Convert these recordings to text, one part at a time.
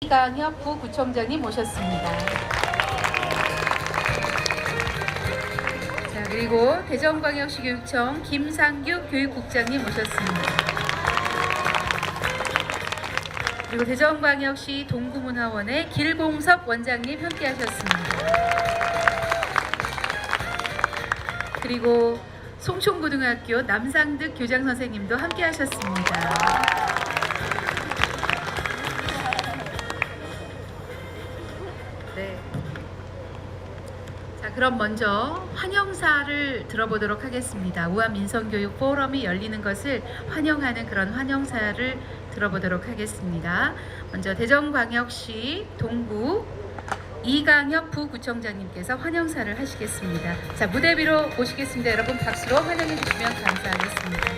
이강혁 부구청장님 모셨습니다. 자, 그리고 대전광역시 교육청 김상규 교육국장님 모셨습니다. 그리고 대전광역시 동구문화원의 길공섭 원장님 함께하셨습니다. 그리고 송촌고등학교 남상득 교장 선생님도 함께하셨습니다. 네. 자, 그럼 먼저 환영사를 들어보도록 하겠습니다. 우한민성교육 포럼이 열리는 것을 환영하는 그런 환영사를 들어보도록 하겠습니다. 먼저 대전광역시 동구 이강혁 부구청장님께서 환영사를 하시겠습니다. 자, 무대 위로 모시겠습니다. 여러분 박수로 환영해 주시면 감사하겠습니다.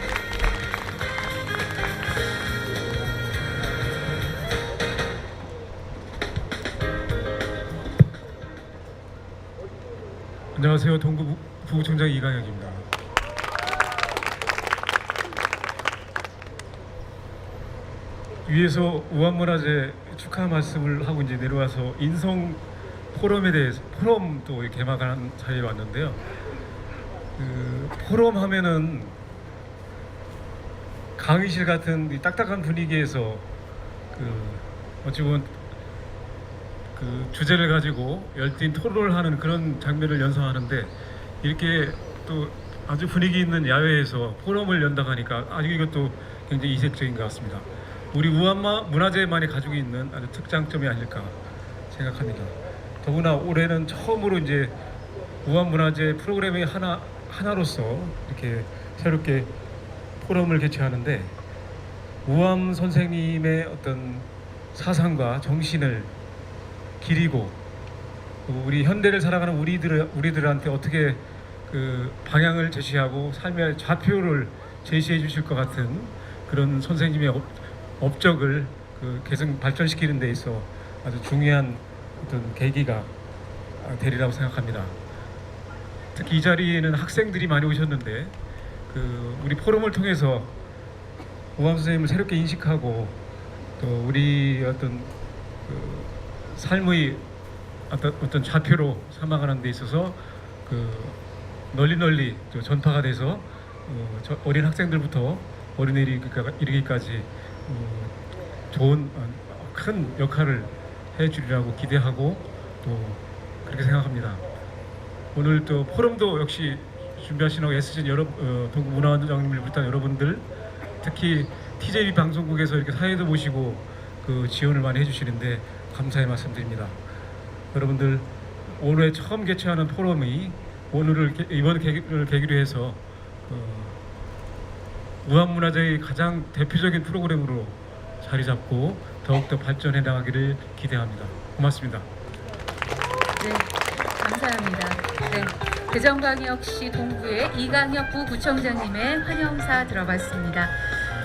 안녕하세요. 동구 부구청장 이강혁입니다. 위에서 우한문화재 축하 말씀을 하고 이제 내려와서 인성 포럼에 대해서 포럼도 개막하는 자리에 왔는데요. 포럼 하면은 강의실 같은 이 딱딱한 분위기에서 어찌 보면 주제를 가지고 열띤 토론을 하는 그런 장면을 연상하는데, 이렇게 또 아주 분위기 있는 야외에서 포럼을 연다고 하니까 아주 이것도 굉장히 이색적인 것 같습니다. 우리 우한문화재만이 가지고 있는 아주 특장점이 아닐까 생각합니다. 더구나 올해는 처음으로 이제 우한문화재 프로그램의 하나로서 이렇게 새롭게 포럼을 개최하는데, 우한 선생님의 어떤 사상과 정신을 기리고 우리 현대를 살아가는 우리들한테 어떻게 방향을 제시하고 삶의 좌표를 제시해 주실 것 같은 그런 선생님의 업적을 계속 발전시키는 데 있어 아주 중요한 어떤 계기가 되리라고 생각합니다. 특히 이 자리에는 학생들이 많이 오셨는데 우리 포럼을 통해서 우한 선생님을 새롭게 인식하고 또 우리 어떤 삶의 어떤 좌표로 삼아가는 데 있어서 널리 전파가 돼서 어린 학생들부터 어린애들이 이르기까지 좋은 큰 역할을 해주리라고 기대하고 또 그렇게 생각합니다. 오늘 또 포럼도 역시 준비하시는 애쓰신 동구문화원장님을 비롯한 여러분들, 특히 TJB 방송국에서 이렇게 사회도 모시고 지원을 많이 해주시는데 감사의 말씀드립니다. 여러분들, 올해 처음 개최하는 포럼이 이번 계기를 계기로 해서 우한문화재의 가장 대표적인 프로그램으로 자리 잡고 더욱더 발전해 나가기를 기대합니다. 고맙습니다. 네, 감사합니다. 네, 대전광역시 동구의 이강혁 부구청장님의 환영사 들어봤습니다.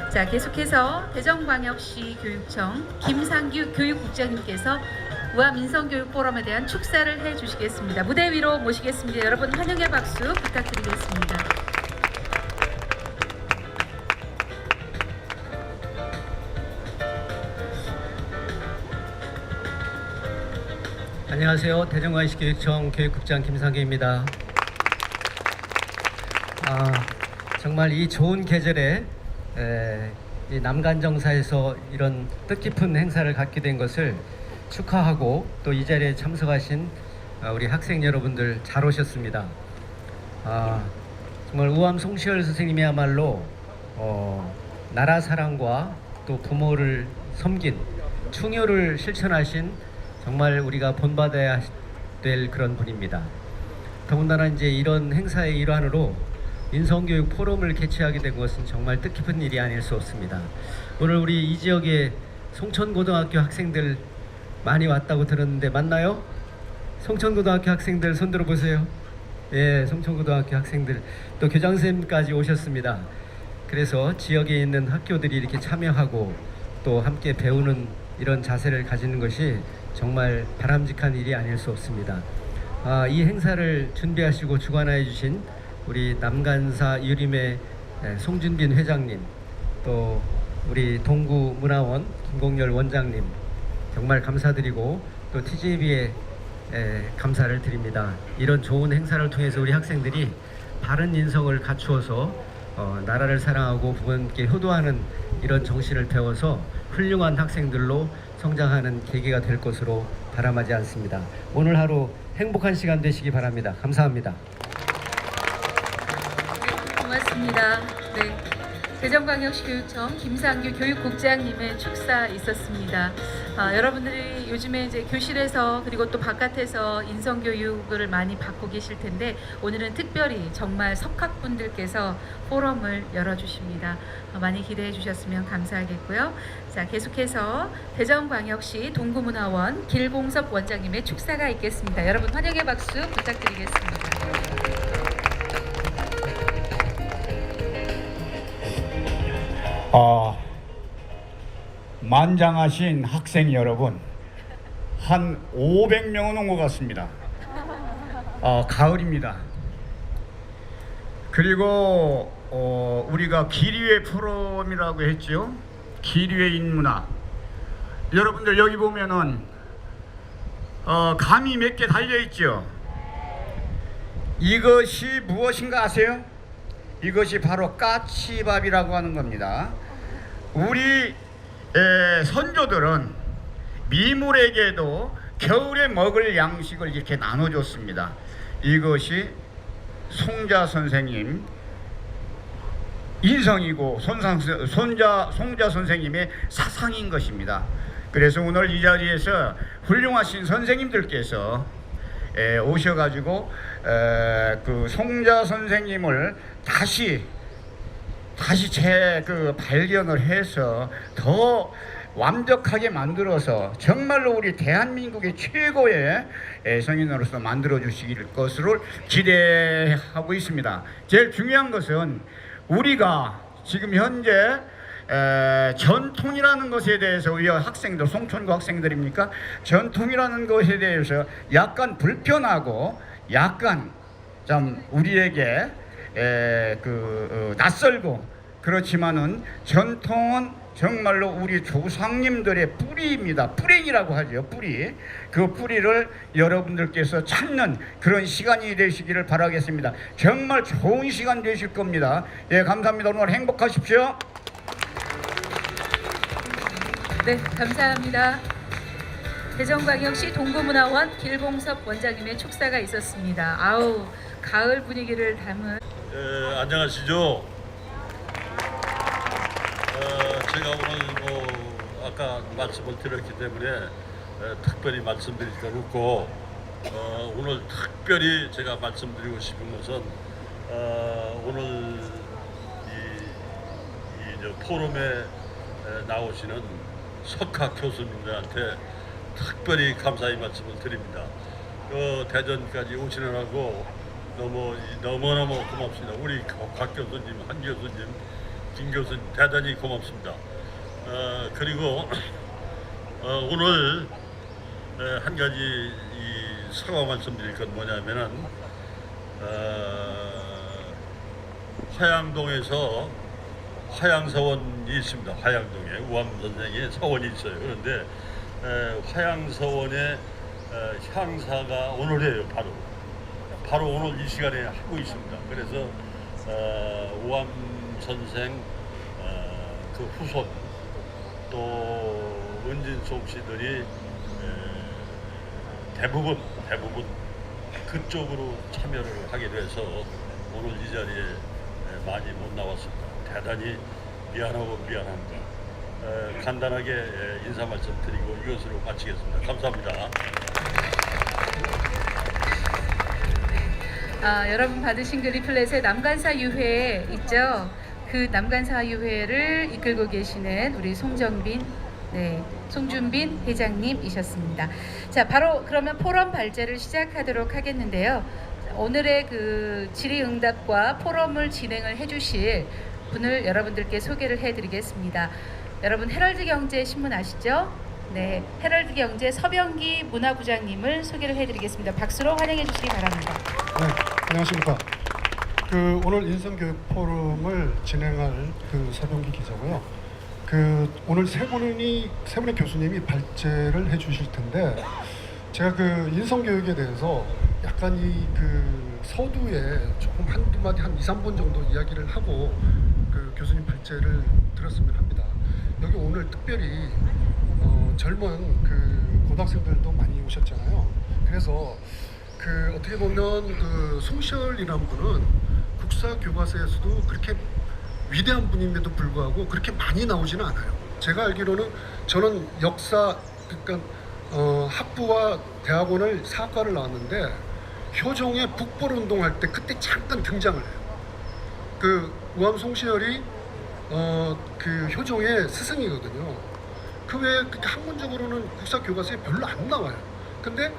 자, 계속해서 대전광역시 교육청 김상규 교육국장님께서 우한민성교육포럼에 대한 축사를 해주시겠습니다. 무대 위로 모시겠습니다. 여러분 환영의 박수 부탁드리겠습니다. 안녕하세요. 대전광역시 교육청 교육국장 김상규입니다. 정말 이 좋은 계절에 이 남간정사에서 이런 뜻깊은 행사를 갖게 된 것을 축하하고, 또 이 자리에 참석하신 우리 학생 여러분들 잘 오셨습니다. 정말 우암 송시열 선생님이야말로 나라 사랑과 또 부모를 섬긴 충효를 실천하신 정말 우리가 본받아야 될 그런 분입니다. 더군다나 이제 이런 행사의 일환으로 인성교육 포럼을 개최하게 된 것은 정말 뜻깊은 일이 아닐 수 없습니다. 오늘 우리 이 지역에 송천고등학교 학생들 많이 왔다고 들었는데 맞나요? 송천고등학교 학생들 손 들어보세요. 예, 송천고등학교 학생들, 또 교장선생님까지 오셨습니다. 그래서 지역에 있는 학교들이 이렇게 참여하고 또 함께 배우는 이런 자세를 가지는 것이 정말 바람직한 일이 아닐 수 없습니다. 이 행사를 준비하시고 주관하여 주신 우리 남간사 유림의 송준빈 회장님, 또 우리 동구문화원 김공열 원장님, 정말 감사드리고 또 TJB에 감사를 드립니다. 이런 좋은 행사를 통해서 우리 학생들이 바른 인성을 갖추어서 나라를 사랑하고 부모님께 효도하는 이런 정신을 배워서 훌륭한 학생들로 성장하는 계기가 될 것으로 바람하지 않습니다. 오늘 하루 행복한 시간 되시기 바랍니다. 감사합니다. 고맙습니다. 네, 대전광역시 교육청 김상규 교육국장님의 축사 있었습니다. 여러분들이 요즘에 이제 교실에서 그리고 또 바깥에서 인성교육을 많이 받고 계실 텐데 오늘은 특별히 정말 석학분들께서 포럼을 열어주십니다. 많이 기대해 주셨으면 감사하겠고요. 자, 계속해서 대전광역시 동구문화원 길봉섭 원장님의 축사가 있겠습니다. 여러분 환영의 박수 부탁드리겠습니다. 만장하신 학생 여러분, 한 500명은 온 것 같습니다. 가을입니다. 그리고 우리가 기리의 포럼이라고 했죠. 기리의 인문학. 여러분들 여기 보면은 감이 몇 개 달려 있죠. 이것이 무엇인가 아세요? 이것이 바로 까치밥이라고 하는 겁니다. 우리 선조들은 미물에게도 겨울에 먹을 양식을 이렇게 나눠줬습니다. 이것이 송자 선생님 인성이고 송자 선생님의 사상인 것입니다. 그래서 오늘 이 자리에서 훌륭하신 선생님들께서 오셔가지고 그 송자 선생님을 다시 발견을 해서 더 완벽하게 만들어서 정말로 우리 대한민국의 최고의 성인으로서 만들어 주시길 것으로 기대하고 있습니다. 제일 중요한 것은 우리가 지금 현재 전통이라는 것에 대해서 우리 학생들, 송천고 학생들입니까? 전통이라는 것에 대해서 약간 불편하고 약간 좀 우리에게 낯설고 그렇지만은 전통은 정말로 우리 조상님들의 뿌리입니다. 뿌리라고 하죠. 뿌리. 그 뿌리를 여러분들께서 찾는 그런 시간이 되시기를 바라겠습니다. 정말 좋은 시간 되실 겁니다. 예, 감사합니다. 오늘 행복하십시오. 네, 감사합니다. 대전광역시 동구문화원 길봉섭 원장님의 축사가 있었습니다. 아우, 가을 분위기를 담은. 안녕하시죠. 제가 오늘 아까 말씀을 드렸기 때문에 특별히 말씀드릴 건 없고 오늘 특별히 제가 말씀드리고 싶은 것은 오늘 이 포럼에 나오시는 석학 교수님들한테 특별히 감사의 말씀을 드립니다. 대전까지 오시느라고 너무너무 고맙습니다. 우리 곽 교수님, 한 교수님, 김 교수님 대단히 고맙습니다. 그리고 오늘 한 가지 이 사과 말씀드릴 건 뭐냐면은 화양동에서 화양서원이 있습니다. 화양동에 우암 선생의 서원이 있어요. 그런데 화양서원의 향사가 오늘이에요. 바로 오늘 이 시간에 하고 있습니다. 그래서 우암 선생 그 후손 또 은진송 씨들이 대부분 그쪽으로 참여를 하게 돼서 오늘 이 자리에 많이 못 나왔습니다. 대단히 미안합니다. 간단하게 인사 말씀 드리고 이것으로 마치겠습니다. 감사합니다. 여러분 받으신 그 리플렛에 남간사 유회 있죠? 그 남간사 유회를 이끌고 계시는 우리 송준빈 회장님이셨습니다. 자, 바로 그러면 포럼 발제를 시작하도록 하겠는데요. 오늘의 그 질의응답과 포럼을 진행을 해주실 분을 여러분들께 소개를 해드리겠습니다. 여러분 헤럴드 경제 신문 아시죠? 네, 헤럴드 경제 서병기 문화부장님을 소개를 해드리겠습니다. 박수로 환영해 주시기 바랍니다. 네, 안녕하십니까. 오늘 인성교육 포럼을 진행할 서병기 기자고요. 오늘 세 분의 교수님이 발제를 해주실 텐데 제가 그 인성교육에 대해서 약간 이 그 서두에 조금 한두 마디 한 2, 3분 정도 이야기를 하고 그 교수님 발제를 들었으면 합니다. 여기 오늘 특별히 젊은 그 고등학생들도 많이 오셨잖아요. 그래서 그 어떻게 보면 그 송시열이라는 분은 국사교과서에서도 그렇게 위대한 분임에도 불구하고 그렇게 많이 나오지는 않아요. 제가 알기로는 저는 역사 그러니까 학부와 대학원을 사학과를 나왔는데 효종의 북벌운동할 때 그때 잠깐 등장을 해요. 그 우암 송시열이 그 효종의 스승이거든요. 그 외에 그렇게 학문적으로는 국사교과서에 별로 안 나와요. 근데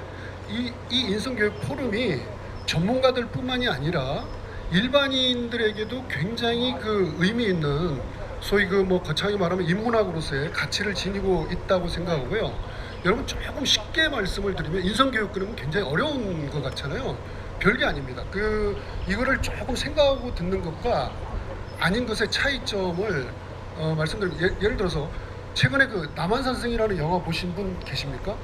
이 인성교육 포럼이 전문가들 뿐만이 아니라 일반인들에게도 굉장히 그 의미 있는 소위 그 뭐 거창하게 말하면 인문학으로서의 가치를 지니고 있다고 생각하고요. 여러분 조금 쉽게 말씀을 드리면 인성교육 그러면 굉장히 어려운 것 같잖아요. 별게 아닙니다. 이거를 조금 생각하고 듣는 것과 아닌 것의 차이점을 말씀드리면 예를 들어서 최근에 그 남한산성이라는 영화 보신 분 계십니까?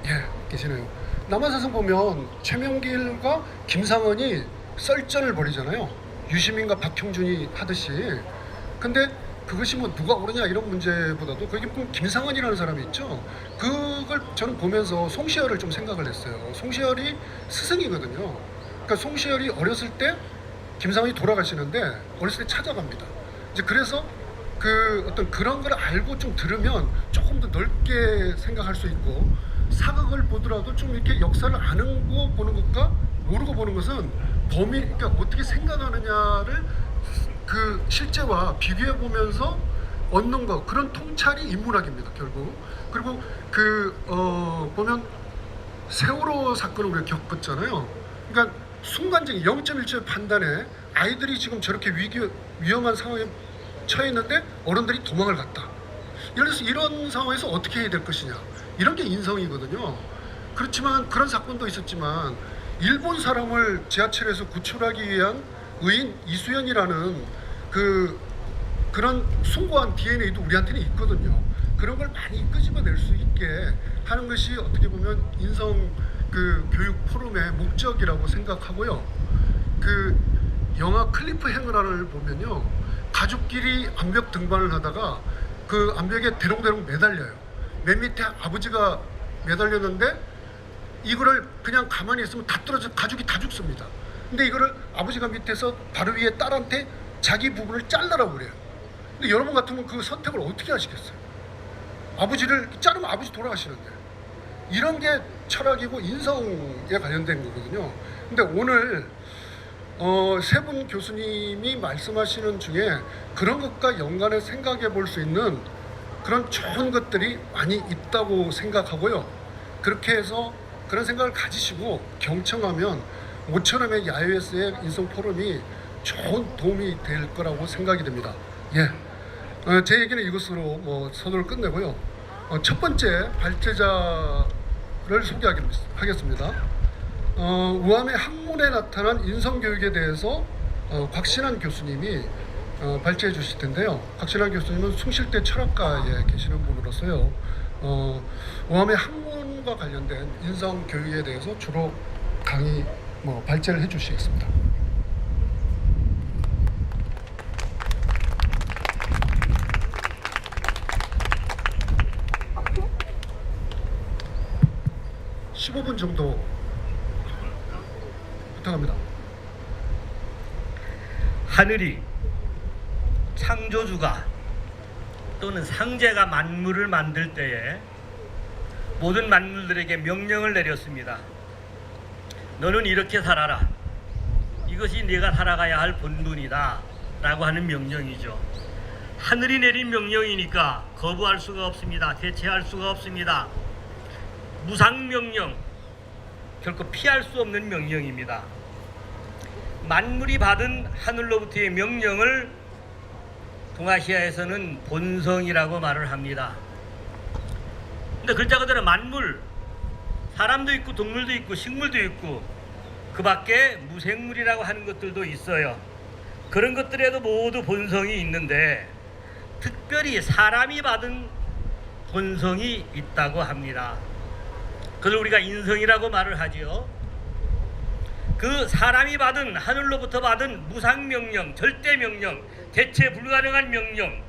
예, 계시네요. 남한산성 보면 최명길과 김상헌이 썰전을 벌이잖아요. 유시민과 박형준이 하듯이. 근데 그것이 뭐 누가 옳으냐 이런 문제보다도 거기 보면 김상헌이라는 사람이 있죠. 그걸 저는 보면서 송시열을 좀 생각을 했어요. 송시열이 스승이거든요. 그러니까 송시열이 어렸을 때 김상헌이 돌아가시는데 어렸을 때 찾아갑니다. 이제 그래서 그 어떤 그런 걸 알고 좀 들으면 조금 더 넓게 생각할 수 있고 사극을 보더라도 좀 이렇게 역사를 아는 거 보는 것과 모르고 보는 것은 그러니까 어떻게 생각하느냐를 그 실제와 비교해 보면서 얻는 거 그런 통찰이 인문학입니다 결국. 그리고 보면 세월호 사건을 우리가 겪었잖아요. 그러니까 순간적인 0.1초의 판단에 아이들이 지금 저렇게 위험한 상황에 처해 있는데 어른들이 도망을 갔다. 예를 들어서 이런 상황에서 어떻게 해야 될 것이냐 이런 게 인성이거든요. 그렇지만 그런 사건도 있었지만 일본 사람을 지하철에서 구출하기 위한 의인 이수연이라는 그런 숭고한 DNA도 우리한테는 있거든요. 그런 걸 많이 끄집어낼 수 있게 하는 것이 어떻게 보면 인성 그 교육 포럼의 목적이라고 생각하고요. 그 영화 클리프 행어라를 보면요, 가족끼리 암벽 등반을 하다가 그 암벽에 대롱대롱 매달려요. 맨 밑에 아버지가 매달렸는데 이거를 그냥 가만히 있으면 다 떨어져 가족이 다 죽습니다. 근데 이거를 아버지가 밑에서 바로 위에 딸한테 자기 부분을 잘라라고 그래요. 근데 여러분 같으면 그 선택을 어떻게 하시겠어요? 아버지를 자르면 아버지 돌아가시는데. 이런 게 철학이고 인성에 관련된 거거든요. 근데 오늘 세 분 교수님이 말씀하시는 중에 그런 것과 연관해 생각해 볼 수 있는 그런 좋은 것들이 많이 있다고 생각하고요. 그렇게 해서 그런 생각을 가지시고 경청하면 모처럼의 야외에서의 인성 포럼이 좋은 도움이 될 거라고 생각이 됩니다. 예, 제 얘기는 이것으로 서두를 끝내고요. 첫 번째 발제자를 소개하겠습니다. 우암의 학문에 나타난 인성교육에 대해서 곽신환 교수님이 발제해 주실 텐데요. 곽신환 교수님은 숭실대 철학과에 계시는 분으로서요. 우암의 학문과 관련된 인성교육에 대해서 주로 강의 발제를 해 주시겠습니다. (15분) 정도 부탁합니다. 하늘이 창조주가 또는 상제가 만물을 만들 때에 모든 만물들에게 명령을 내렸습니다. 너는 이렇게 살아라. 이것이 네가 살아가야 할 본분이다 라고 하는 명령이죠. 하늘이 내린 명령이니까 거부할 수가 없습니다. 대체할 수가 없습니다. 무상명령, 결코 피할 수 없는 명령입니다. 만물이 받은 하늘로부터의 명령을 동아시아에서는 본성이라고 말을 합니다. 근데 글자 그대로 만물, 사람도 있고 동물도 있고 식물도 있고 그 밖에 무생물이라고 하는 것들도 있어요. 그런 것들에도 모두 본성이 있는데 특별히 사람이 받은 본성이 있다고 합니다. 그걸 우리가 인성이라고 말을 하지요. 그 사람이 받은, 하늘로부터 받은 무상명령, 절대명령, 대체 불가능한 명령,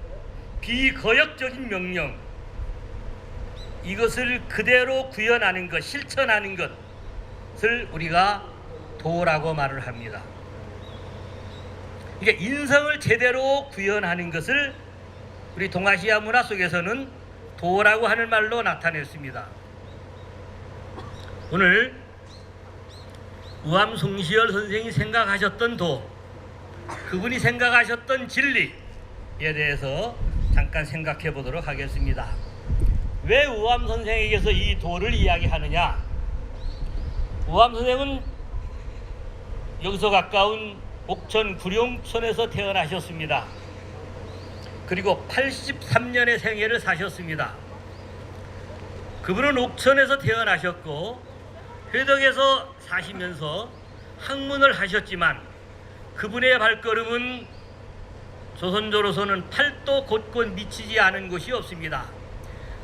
비거역적인 명령, 이것을 그대로 구현하는 것, 실천하는 것을 우리가 도라고 말을 합니다. 이게 인성을 제대로 구현하는 것을 우리 동아시아 문화 속에서는 도라고 하는 말로 나타냈습니다. 오늘 우암 송시열 선생이 생각하셨던 도, 그분이 생각하셨던 진리에 대해서 잠깐 생각해 보도록 하겠습니다. 왜 우암 선생에게서 이 도를 이야기하느냐? 우암 선생은 여기서 가까운 옥천 구룡천에서 태어나셨습니다. 그리고 83년의 생애를 사셨습니다. 그분은 옥천에서 태어나셨고 회덕에서 사시면서 학문을 하셨지만 그분의 발걸음은 조선조로서는 8도 곳곳 미치지 않은 곳이 없습니다.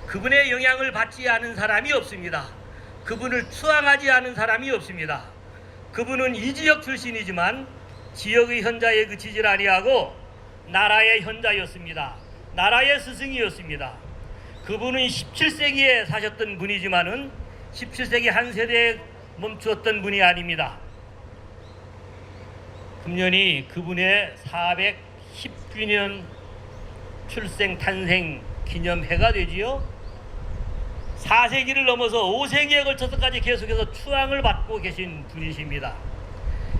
그분의 영향을 받지 않은 사람이 없습니다. 그분을 추앙하지 않은 사람이 없습니다. 그분은 이 지역 출신이지만 지역의 현자에 그치질 아니하고 나라의 현자였습니다. 나라의 스승이었습니다. 그분은 17세기에 사셨던 분이지만은 17세기 한 세대에 멈추었던 분이 아닙니다. 금년이 그분의 410주년 출생 탄생 기념해가 되지요. 4세기를 넘어서 5세기에 걸쳐서까지 계속해서 추앙을 받고 계신 분이십니다.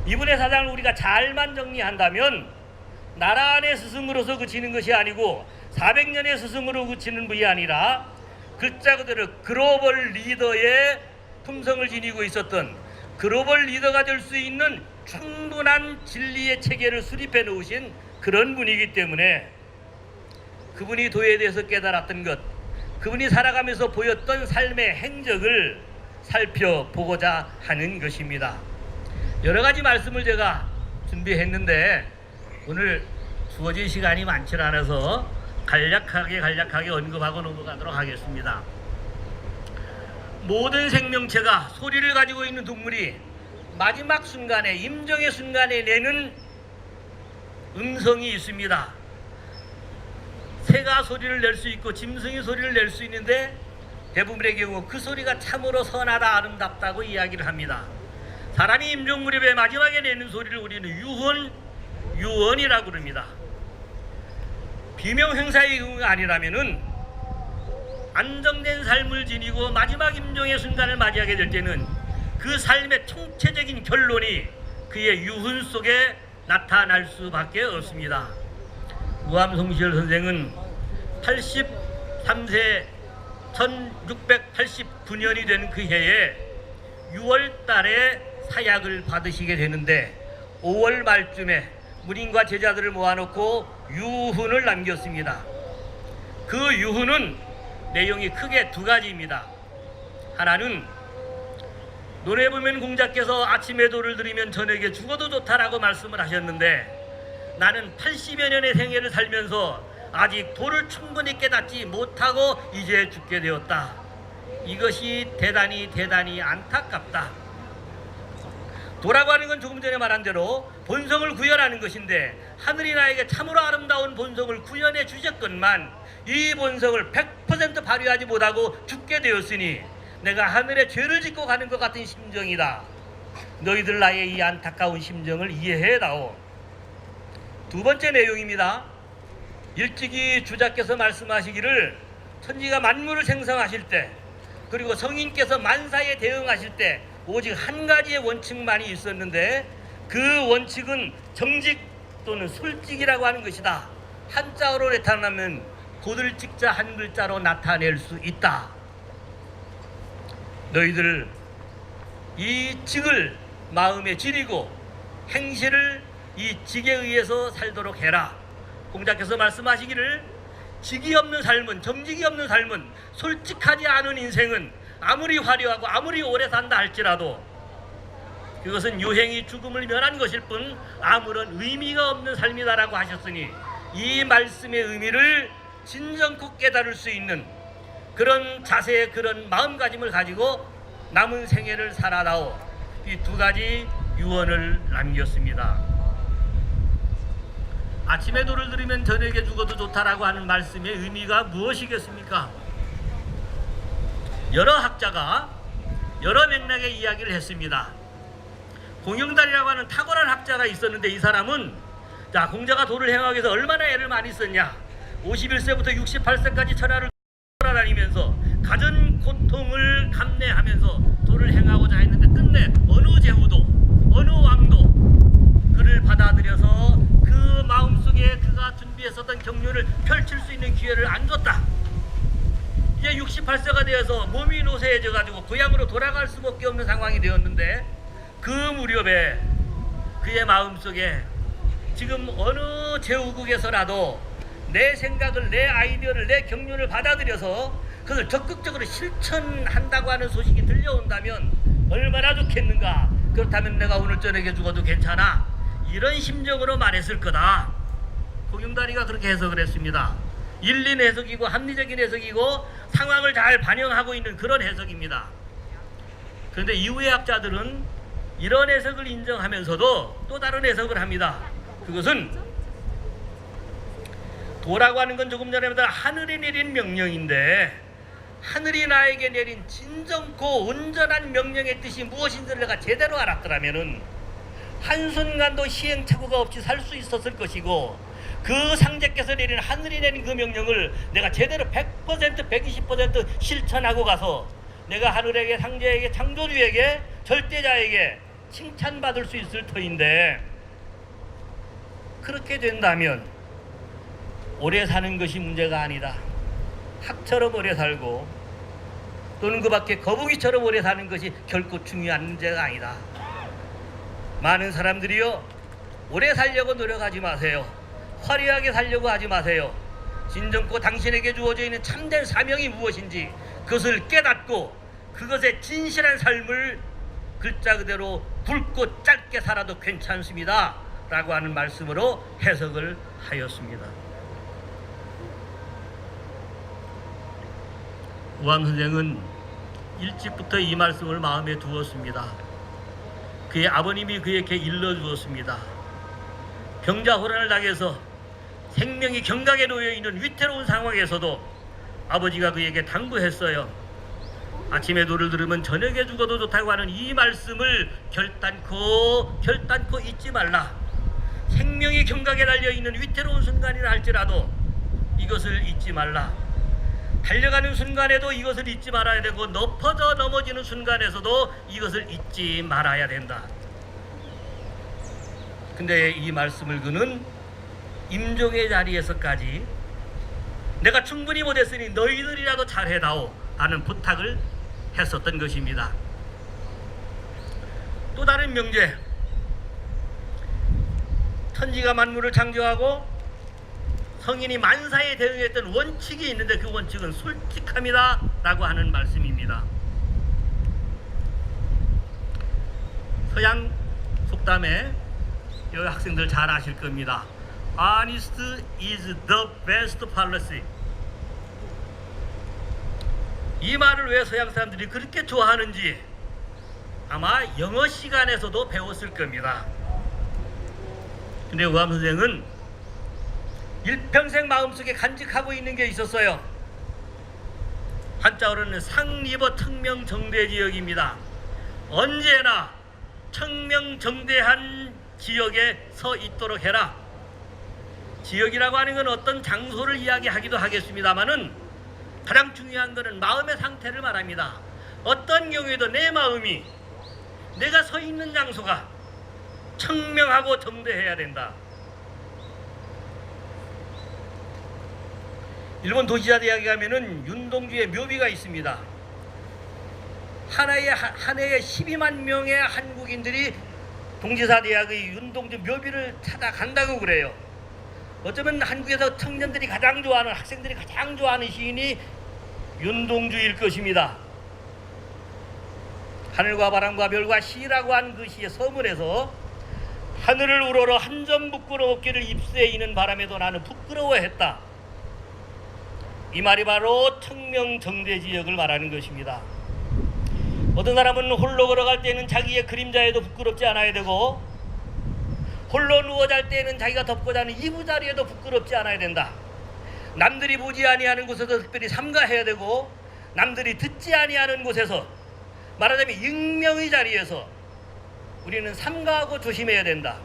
이분의 사상을 우리가 잘만 정리한다면 나라 안의 스승으로서 그치는 것이 아니고 400년의 스승으로 그치는 분이 아니라 글자 그대로 글로벌 리더의 품성을 지니고 있었던, 글로벌 리더가 될 수 있는 충분한 진리의 체계를 수립해 놓으신 그런 분이기 때문에 그분이 도에 대해서 깨달았던 것, 그분이 살아가면서 보였던 삶의 행적을 살펴보고자 하는 것입니다. 여러 가지 말씀을 제가 준비했는데 오늘 주어진 시간이 많지 않아서 간략하게 언급하고 넘어가도록 하겠습니다. 모든 생명체가 소리를 가지고 있는 동물이 마지막 순간에, 임종의 순간에 내는 음성이 있습니다. 새가 소리를 낼 수 있고 짐승이 소리를 낼 수 있는데 대부분의 경우 그 소리가 참으로 선하다, 아름답다고 이야기를 합니다. 사람이 임종 무렵에 마지막에 내는 소리를 우리는 유언이라고 그럽니다. 비명 행사의 경우가 아니라면은 안정된 삶을 지니고 마지막 임종의 순간을 맞이하게 될 때는 그 삶의 총체적인 결론이 그의 유훈 속에 나타날 수밖에 없습니다. 우암 송시열 선생은 83세 1689년이 된 그 해에 6월 달에 사약을 받으시게 되는데 5월 말쯤에 문인과 제자들을 모아놓고 유훈을 남겼습니다. 그 유훈은 내용이 크게 두 가지입니다. 하나는 노래보면 공자께서 아침에 도를 들이면 저녁에 죽어도 좋다라고 말씀을 하셨는데 나는 80여 년의 생애를 살면서 아직 도를 충분히 깨닫지 못하고 이제 죽게 되었다. 이것이 대단히 안타깝다. 도라고 하는 건 조금 전에 말한 대로 본성을 구현하는 것인데 하늘이 나에게 참으로 아름다운 본성을 구현해 주셨건만 이 본성을 100% 발휘하지 못하고 죽게 되었으니 내가 하늘에 죄를 짓고 가는 것 같은 심정이다. 너희들 나의 이 안타까운 심정을 이해해다오. 두 번째 내용입니다. 일찍이 주자께서 말씀하시기를 천지가 만물을 생성하실 때 그리고 성인께서 만사에 대응하실 때 오직 한 가지의 원칙만이 있었는데 그 원칙은 정직 또는 솔직이라고 하는 것이다. 한자어로 나타나면 고들직자 한 글자로 나타낼 수 있다. 너희들 이 직을 마음에 지니고 행실을 이 직에 의해서 살도록 해라. 공자께서 말씀하시기를 직이 없는 삶은, 정직이 없는 삶은, 솔직하지 않은 인생은 아무리 화려하고 아무리 오래 산다 할지라도 그것은 유행이 죽음을 면한 것일 뿐 아무런 의미가 없는 삶이다라고 하셨으니 이 말씀의 의미를 진정코 깨달을 수 있는 그런 자세의 그런 마음가짐을 가지고 남은 생애를 살아다오 이 두 가지 유언을 남겼습니다. 아침에 도를 들으면 저녁에 죽어도 좋다라고 하는 말씀의 의미가 무엇이겠습니까? 여러 학자가 여러 맥락의 이야기를 했습니다. 공영달이라고 하는 탁월한 학자가 있었는데 이 사람은 자 공자가 도를 행하기 위해서 얼마나 애를 많이 썼냐. 51세부터 68세까지 천하를 돌아다니면서 가전 고통을 감내하면서 도를 행하고자 했는데 끝내 어느 제후도 어느 왕도 그를 받아들여서 그 마음속에 그가 준비했었던 경륜을 펼칠 수 있는 기회를 안 줬다. 이제 68세가 되어서 몸이 노쇠해져 가지고 고향으로 돌아갈 수밖에 없는 상황이 되었는데 그 무렵에 그의 마음속에 지금 어느 제후국에서라도 내 생각을 내 아이디어를 내 경륜을 받아들여서 그것을 적극적으로 실천한다고 하는 소식이 들려온다면 얼마나 좋겠는가. 그렇다면 내가 오늘 저녁에 죽어도 괜찮아. 이런 심정으로 말했을 거다. 공영다리가 그렇게 해석을 했습니다. 일리는 해석이고 합리적인 해석이고 상황을 잘 반영하고 있는 그런 해석입니다. 그런데 이후의 학자들은 이런 해석을 인정하면서도 또 다른 해석을 합니다. 그것은 도라고 하는 건 조금 전에 말한 하늘이 내린 명령인데 하늘이 나에게 내린 진정고 온전한 명령의 뜻이 무엇인지를 내가 제대로 알았더라면은 한순간도 시행착오가 없이 살 수 있었을 것이고 그 상제께서 내린 하늘이 내린 그 명령을 내가 제대로 100% 120% 실천하고 가서 내가 하늘에게 상제에게 창조주에게 절대자에게 칭찬받을 수 있을 터인데 그렇게 된다면 오래 사는 것이 문제가 아니다. 학처럼 오래 살고 또는 그 밖에 거북이처럼 오래 사는 것이 결코 중요한 문제가 아니다. 많은 사람들이요 오래 살려고 노력하지 마세요. 화려하게 살려고 하지 마세요. 진정코 당신에게 주어져 있는 참된 사명이 무엇인지 그것을 깨닫고 그것의 진실한 삶을 글자 그대로 굵고 짧게 살아도 괜찮습니다 라고 하는 말씀으로 해석을 하였습니다. 우암 선생은 일찍부터 이 말씀을 마음에 두었습니다. 그의 아버님이 그에게 일러주었습니다. 병자호란을 당해서 생명이 경각에 놓여있는 위태로운 상황에서도 아버지가 그에게 당부했어요. 아침에 도를 들으면 저녁에 죽어도 좋다고 하는 이 말씀을 결단코 잊지 말라. 생명이 경각에 달려있는 위태로운 순간이라 할지라도 이것을 잊지 말라. 달려가는 순간에도 이것을 잊지 말아야 되고 높아져 넘어지는 순간에서도 이것을 잊지 말아야 된다. 근데 이 말씀을 그는 임종의 자리에서까지 내가 충분히 못했으니 너희들이라도 잘해다오 하는 부탁을 했었던 것입니다. 또 다른 명제, 천지가 만물을 창조하고 성인이 만사에 대응했던 원칙이 있는데 그 원칙은 솔직함이다 라고 하는 말씀입니다. 서양 속담에 여기 학생들 잘 아실 겁니다. Honest is the best policy. 이 말을 왜 서양 사람들이 그렇게 좋아하는지 아마 영어 시간에서도 배웠을 겁니다. 근데 우암 선생은 일평생 마음속에 간직하고 있는 게 있었어요. 한자어로는 상리버 청명정대지역입니다. 언제나 청명정대한 지역에 서 있도록 해라. 지역이라고 하는 건 어떤 장소를 이야기하기도 하겠습니다만은 가장 중요한 것은 마음의 상태를 말합니다. 어떤 경우에도 내 마음이 내가 서 있는 장소가 청명하고 정대해야 된다. 일본 도시자 대학에 가면은 윤동주의 묘비가 있습니다. 한 해에 12만 명의 한국인들이 동지사 대학의 윤동주 묘비를 찾아간다고 그래요. 어쩌면 한국에서 청년들이 가장 좋아하는, 학생들이 가장 좋아하는 시인이 윤동주일 것입니다. 하늘과 바람과 별과 시라고 한 그 시의 서문에서 하늘을 우러러 한 점 부끄러웠기를 입새에 이는 바람에도 나는 부끄러워했다. 이 말이 바로 청명정대 지역을 말하는 것입니다. 어떤 사람은 홀로 걸어갈 때는 자기의 그림자에도 부끄럽지 않아야 되고, 홀로 누워 잘 때는 자기가 덮고 자는 이부자리에도 부끄럽지 않아야 된다. 남들이 보지 아니하는 곳에서 특별히 삼가해야 되고, 남들이 듣지 아니하는 곳에서, 말하자면 익명의 자리에서 우리는 삼가하고 조심해야 된다.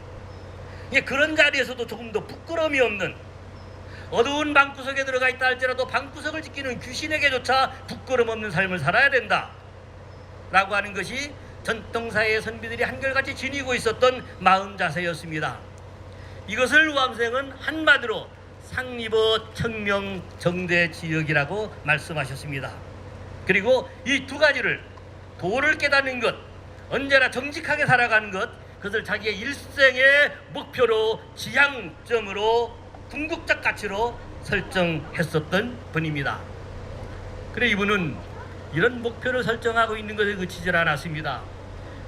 그런 자리에서도 조금 더 부끄러움이 없는, 어두운 방구석에 들어가 있다 할지라도 방구석을 지키는 귀신에게조차 부끄럼 없는 삶을 살아야 된다 라고 하는 것이 전통사회의 선비들이 한결같이 지니고 있었던 마음 자세였습니다. 이것을 우암생은 한마디로 상리버 청명 정대 지역이라고 말씀하셨습니다. 그리고 이 두 가지를, 도를 깨닫는 것, 언제나 정직하게 살아가는 것, 그것을 자기의 일생의 목표로, 지향점으로, 궁극적 가치로 설정했었던 분입니다. 그래 이분은 이런 목표를 설정하고 있는 것에 그치질 않았습니다.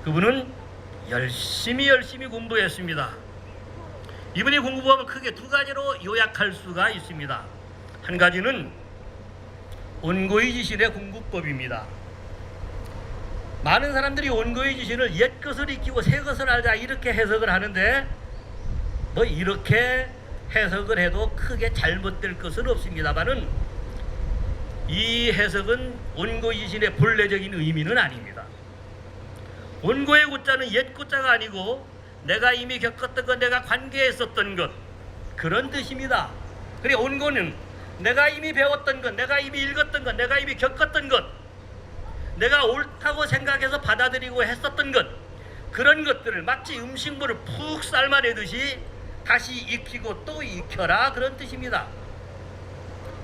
그분은 열심히 공부했습니다. 이분이 공부법을 크게 두 가지로 요약할 수가 있습니다. 한 가지는 온고의 지신의 공부법입니다. 많은 사람들이 온고의 지신을 옛 것을 익히고 새 것을 알자 이렇게 해석을 하는데, 뭐 이렇게 해석을 해도 크게 잘못될 것은 없습니다만은 이 해석은 온고의 지신의 본래적인 의미는 아닙니다. 온고의 고자는 옛 고자가 아니고 내가 이미 겪었던 것, 내가 관계했었던 것, 그런 뜻입니다. 그래 온고는 내가 이미 배웠던 것, 내가 이미 읽었던 것, 내가 이미 겪었던 것, 내가 옳다고 생각해서 받아들이고 했었던 것, 그런 것들을 마치 음식물을 푹 삶아내듯이 다시 익히고 또 익혀라, 그런 뜻입니다.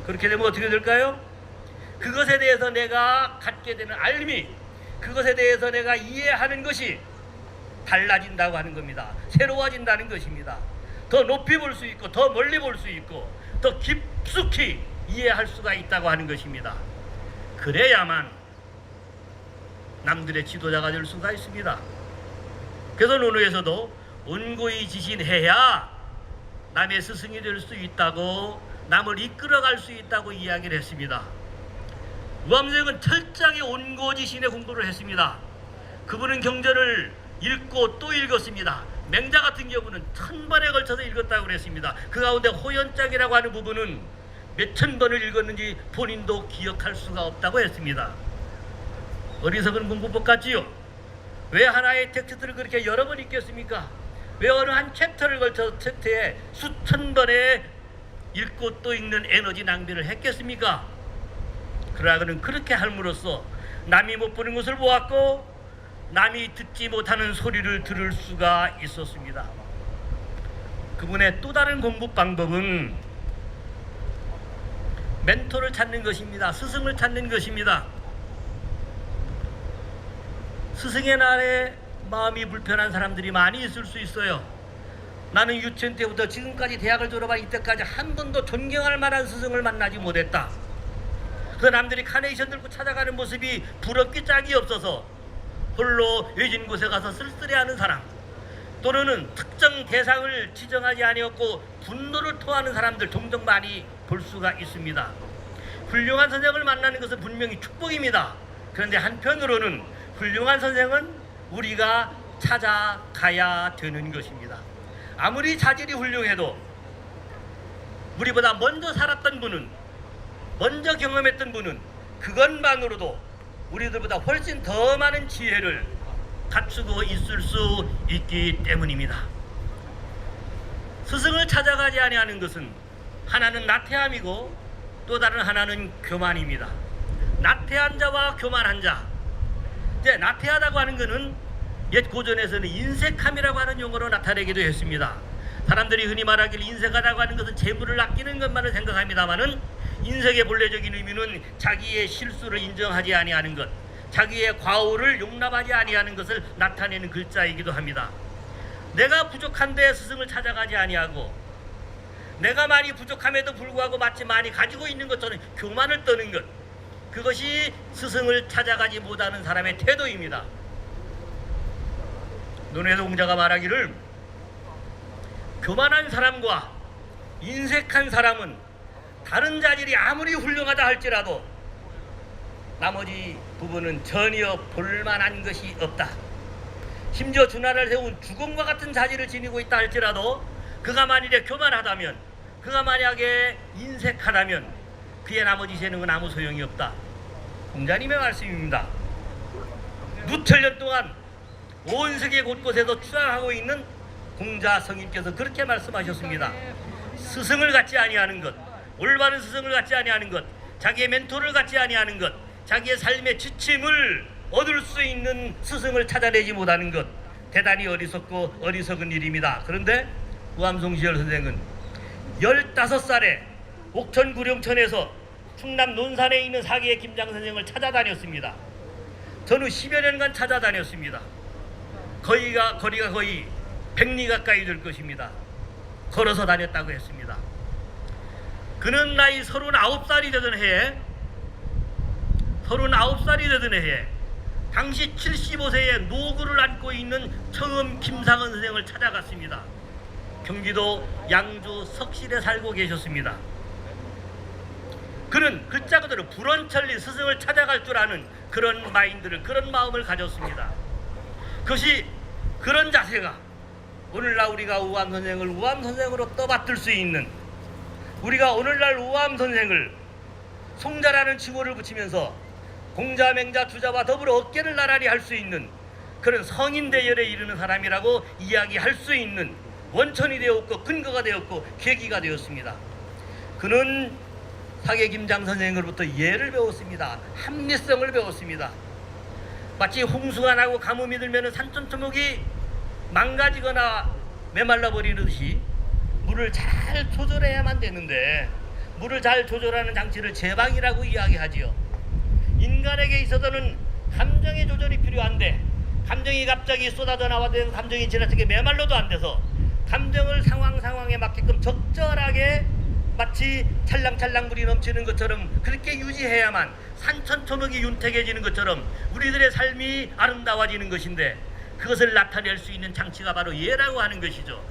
그렇게 되면 어떻게 될까요? 그것에 대해서 내가 갖게 되는 알미, 그것에 대해서 내가 이해하는 것이 달라진다고 하는 겁니다. 새로워진다는 것입니다. 더 높이 볼 수 있고, 더 멀리 볼 수 있고, 더 깊숙이 이해할 수가 있다고 하는 것입니다. 그래야만 남들의 지도자가 될 수가 있습니다. 그래서 논어에서도 온고의 지신해야 남의 스승이 될 수 있다고, 남을 이끌어갈 수 있다고 이야기를 했습니다. 우암생은 철저하게 온고지신의 공부를 했습니다. 그분은 경전을 읽고 또 읽었습니다. 맹자 같은 경우는 1000번에 걸쳐서 읽었다고 그랬습니다. 그 가운데 호연장이라고 하는 부분은 몇천 번을 읽었는지 본인도 기억할 수가 없다고 했습니다. 어리석은 공부법 같지요? 왜 하나의 텍스트를 그렇게 여러 번 읽겠습니까? 왜 어느 한 챕터를 걸쳐서 챕터에 수천 번에 읽고 또 읽는 에너지 낭비를 했겠습니까? 그러나 그는 그렇게 함으로써 남이 못 보는 것을 보았고, 남이 듣지 못하는 소리를 들을 수가 있었습니다. 그분의 또 다른 공부 방법은 멘토를 찾는 것입니다. 스승을 찾는 것입니다. 스승의 날에 마음이 불편한 사람들이 많이 있을 수 있어요. 나는 유치원 때부터 지금까지 대학을 졸업한 이때까지 한 번도 존경할 만한 스승을 만나지 못했다. 그 남들이 카네이션 들고 찾아가는 모습이 부럽기 짝이 없어서 홀로 외진 곳에 가서 쓸쓸해하는 사람, 또는 특정 대상을 지정하지 아니었고 분노를 토하는 사람들 종종 많이 볼 수가 있습니다. 훌륭한 선생을 만나는 것은 분명히 축복입니다. 그런데 한편으로는 훌륭한 선생은 우리가 찾아가야 되는 것입니다. 아무리 자질이 훌륭해도 우리보다 먼저 살았던 분은, 먼저 경험했던 분은 그것만으로도 우리들보다 훨씬 더 많은 지혜를 갖추고 있을 수 있기 때문입니다. 스승을 찾아가지 아니하는 것은 하나는 나태함이고 또 다른 하나는 교만입니다. 나태한 자와 교만한 자. 이제 나태하다고 하는 것은 옛 고전에서는 인색함이라고 하는 용어로 나타내기도 했습니다. 사람들이 흔히 말하기를 인색하다고 하는 것은 재물을 아끼는 것만을 생각합니다마는, 인색의 본래적인 의미는 자기의 실수를 인정하지 아니하는 것, 자기의 과오를 용납하지 아니하는 것을 나타내는 글자이기도 합니다. 내가 부족한데 스승을 찾아가지 아니하고, 내가 많이 부족함에도 불구하고 마치 많이 가지고 있는 것처럼 교만을 떠는 것, 그것이 스승을 찾아가지 못하는 사람의 태도입니다. 논에서 공자가 말하기를 교만한 사람과 인색한 사람은 다른 자질이 아무리 훌륭하다 할지라도 나머지 부분은 전혀 볼만한 것이 없다. 심지어 주나라를 세운 주공과 같은 자질을 지니고 있다 할지라도 그가 만일에 교만하다면, 그가 만약에 인색하다면 그의 나머지 재능은 아무 소용이 없다. 공자님의 말씀입니다. 누천년 동안 온 세계 곳곳에서 추앙하고 있는 공자 성인께서 그렇게 말씀하셨습니다. 스승을 갖지 아니하는 것, 올바른 스승을 갖지 아니하는 것, 자기의 멘토를 갖지 아니하는 것, 자기의 삶의 지침을 얻을 수 있는 스승을 찾아내지 못하는 것, 대단히 어리석고 어리석은 일입니다. 그런데 우암송시열 선생은 15살에 옥천 구룡천에서 충남 논산에 있는 사기의 김장 선생을 찾아다녔습니다. 전후 10여 년간 찾아다녔습니다. 거리가 거의 100리 가까이 될 것입니다. 걸어서 다녔다고 했습니다. 그는 나이 39살이 되던 해에 당시 75세의 노구를 안고 있는 청음 김상은 선생을 찾아갔습니다. 경기도 양주 석실에 살고 계셨습니다. 그는 글자 그대로 불원천리 스승을 찾아갈 줄 아는 그런 마인드를, 그런 마음을 가졌습니다. 그것이, 그런 자세가 오늘날 우리가 우암 선생을 우암 선생으로 떠받들 수 있는, 우리가 오늘날 우암 선생을 송자라는 칭호를 붙이면서 공자, 맹자, 주자와 더불어 어깨를 나란히 할 수 있는 그런 성인 대열에 이르는 사람이라고 이야기할 수 있는 원천이 되었고 근거가 되었고 계기가 되었습니다. 그는 사계 김장 선생으로부터 예를 배웠습니다. 합리성을 배웠습니다. 마치 홍수가 나고 가뭄이 들면 산천초목이 망가지거나 메말라 버리듯이 물을 잘 조절해야만 되는데, 물을 잘 조절하는 장치를 제방이라고 이야기하지요. 인간에게 있어서는 감정의 조절이 필요한데, 감정이 갑자기 쏟아져 나와도 감정이 지나치게 메말라도 안 돼서 감정을 상황에 맞게끔 적절하게 마치 찰랑찰랑 물이 넘치는 것처럼 그렇게 유지해야만 산천초목이 윤택해지는 것처럼 우리들의 삶이 아름다워지는 것인데, 그것을 나타낼 수 있는 장치가 바로 예라고 하는 것이죠.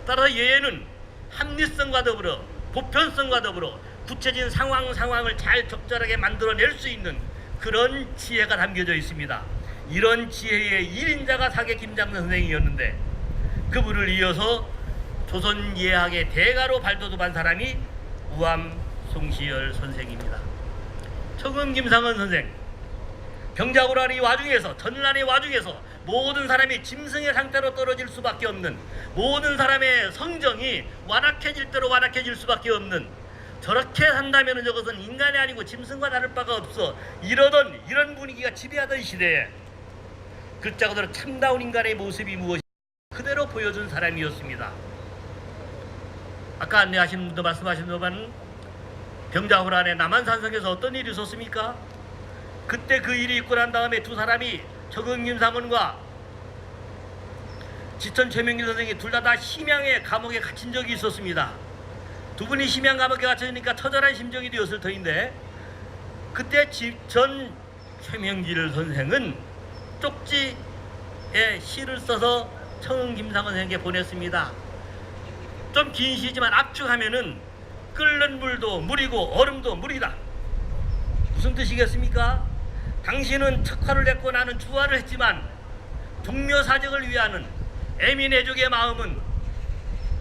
따라서 예는 합리성과 더불어 보편성과 더불어 구체적인 상황을 잘 적절하게 만들어낼 수 있는 그런 지혜가 담겨져 있습니다. 이런 지혜의 1인자가 사계 김장 선생이었는데, 그분을 이어서 조선 예학의 대가로 발돋움한 사람이 우암 송시열 선생입니다. 청음 김상은 선생, 병자호란의 와중에서, 전란의 와중에서 모든 사람이 짐승의 상태로 떨어질 수밖에 없는, 모든 사람의 성정이 완악해질 대로 완악해질 수밖에 없는, 저렇게 산다면 저것은 인간이 아니고 짐승과 다를 바가 없어, 이런 분위기가 지배하던 시대에 글자 그대로 참다운 인간의 모습이 무엇인지 그대로 보여준 사람이었습니다. 아까 안내하신 분도 말씀하신 동안 병자호란의 남한산성에서 어떤 일이 있었습니까? 그때 그 일이 있고 난 다음에 두 사람이 청음 사문과 지천 최명길 선생이 둘 다 심양의 감옥에 갇힌 적이 있었습니다. 두 분이 심양 감옥에 갇혀지니까 처절한 심정이 되었을 터인데, 그때 지천 최명길 선생은 쪽지에 시를 써서 청음 김상은 선생에게 보냈습니다. 좀 긴 시지만 압축하면은 끓는 물도 물이고 얼음도 물이다. 무슨 뜻이겠습니까? 당신은 척화를 했고 나는 주화를 했지만 종묘사적을 위하는 애민애족의 마음은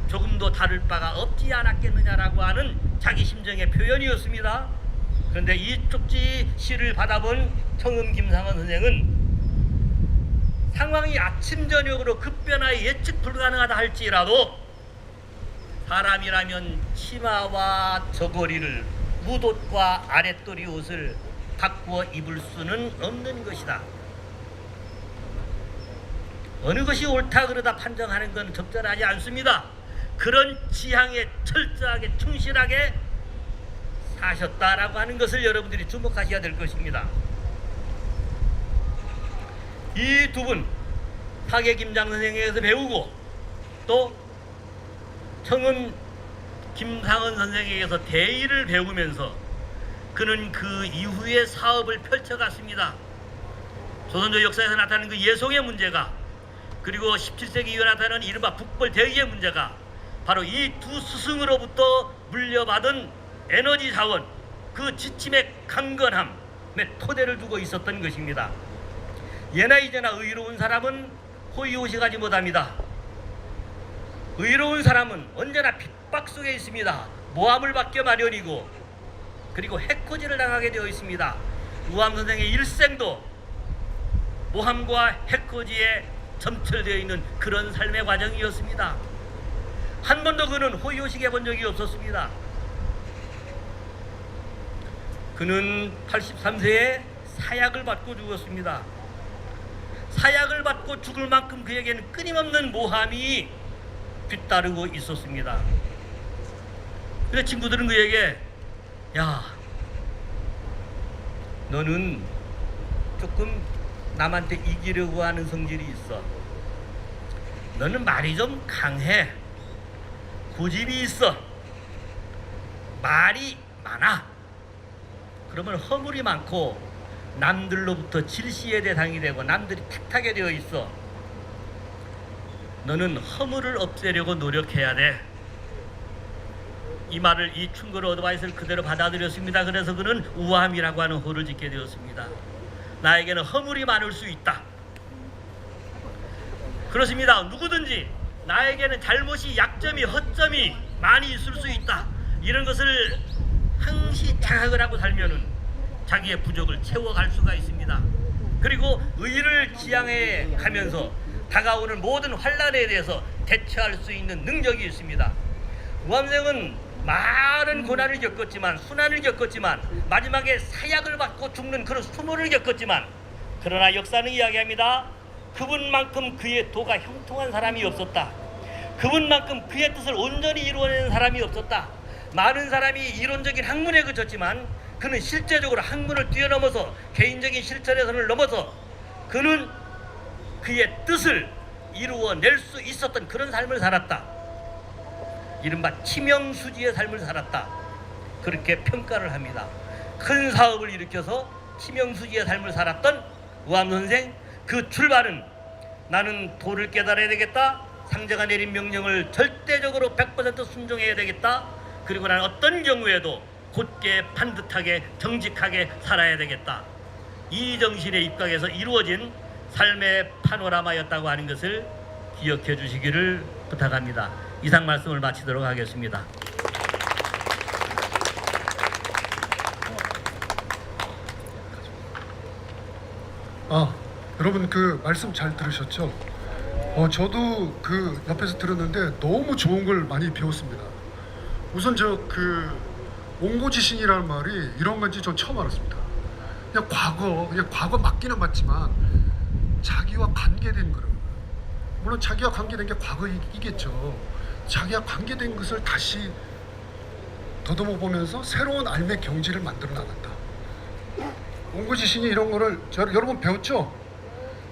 조금도 다를 바가 없지 않았겠느냐라고 하는 자기 심정의 표현이었습니다. 그런데 이 쪽지 시를 받아본 청음 김상은 선생은 상황이 아침 저녁으로 급변하여 예측 불가능하다 할지라도 사람이라면 치마와 저고리를, 무옷과 아랫도리 옷을 바꾸어 입을 수는 없는 것이다. 어느 것이 옳다 그러다 판정하는 건 적절하지 않습니다. 그런 지향에 철저하게 충실하게 사셨다라고 하는 것을 여러분들이 주목하셔야 될 것입니다. 이 두 분, 사계 김장 선생에게서 배우고 또 청음 김상은 선생에게서 대의를 배우면서 그는 그 이후의 사업을 펼쳐갔습니다. 조선조 역사에서 나타나는 그 예송의 문제가, 그리고 17세기 이후에 나타나는 이른바 북벌 대의의 문제가 바로 이 두 스승으로부터 물려받은 에너지 자원, 그 지침의 강건함에 토대를 두고 있었던 것입니다. 예나 이제나 의로운 사람은 호의호식하지 못합니다. 의로운 사람은 언제나 핍박 속에 있습니다. 모함을 받기 마련이고, 그리고 해코지를 당하게 되어 있습니다. 우암 선생의 일생도 모함과 해코지에 점철되어 있는 그런 삶의 과정이었습니다. 한 번도 그는 호의호식해 본 적이 없었습니다. 그는 83세에 사약을 받고 죽었습니다. 사약을 받고 죽을 만큼 그에게는 끊임없는 모함이 뒤따르고 있었습니다. 그래서 친구들은 그에게, 야, 너는 조금 남한테 이기려고 하는 성질이 있어. 너는 말이 좀 강해. 고집이 있어. 말이 많아. 그러면 허물이 많고 남들로부터 질시의 대상이 되고 남들이 탓하게 되어 있어. 너는 허물을 없애려고 노력해야 돼. 이 말을, 이 충고를 어드바이스를 그대로 받아들였습니다. 그래서 그는 우함이라고 하는 호를 짓게 되었습니다. 나에게는 허물이 많을 수 있다. 그렇습니다. 누구든지 나에게는 잘못이, 약점이, 허점이 많이 있을 수 있다. 이런 것을 항시 자각을 하고 살면은 자기의 부족을 채워갈 수가 있습니다. 그리고 의를 지향해 가면서 다가오는 모든 환난에 대해서 대처할 수 있는 능력이 있습니다. 우암생은 많은 고난을 겪었지만, 순환을 겪었지만, 마지막에 사약을 받고 죽는 그런 수모를 겪었지만, 그러나 역사는 이야기합니다. 그분만큼 그의 도가 형통한 사람이 없었다. 그분만큼 그의 뜻을 온전히 이루어내는 사람이 없었다. 많은 사람이 이론적인 학문에 그쳤지만 그는 실제적으로 학문을 뛰어넘어서 개인적인 실천에서는 넘어서 그는 그의 뜻을 이루어낼 수 있었던 그런 삶을 살았다. 이른바 치명수지의 삶을 살았다. 그렇게 평가를 합니다. 큰 사업을 일으켜서 치명수지의 삶을 살았던 우암 선생, 그 출발은 나는 도를 깨달아야 되겠다. 상제가 내린 명령을 절대적으로 100% 순종해야 되겠다. 그리고 나는 어떤 경우에도 곧게 반듯하게 정직하게 살아야 되겠다. 이 정신에 입각해서 이루어진 삶의 파노라마였다고 하는 것을 기억해 주시기를 부탁합니다. 이상 말씀을 마치도록 하겠습니다. 여러분 그 말씀 잘 들으셨죠? 저도 그 옆에서 들었는데 너무 좋은 걸 많이 배웠습니다. 우선 저 그 옹고지신이라는 말이 이런 건지 전 처음 알았습니다. 그냥 과거 맞기는 맞지만 자기와 관계된 거를, 물론 자기와 관계된 게 과거이겠죠. 자기와 관계된 것을 다시 더듬어 보면서 새로운 삶의 경지를 만들어 나간다. 옹고지신이 이런 거를 여러분 배웠죠?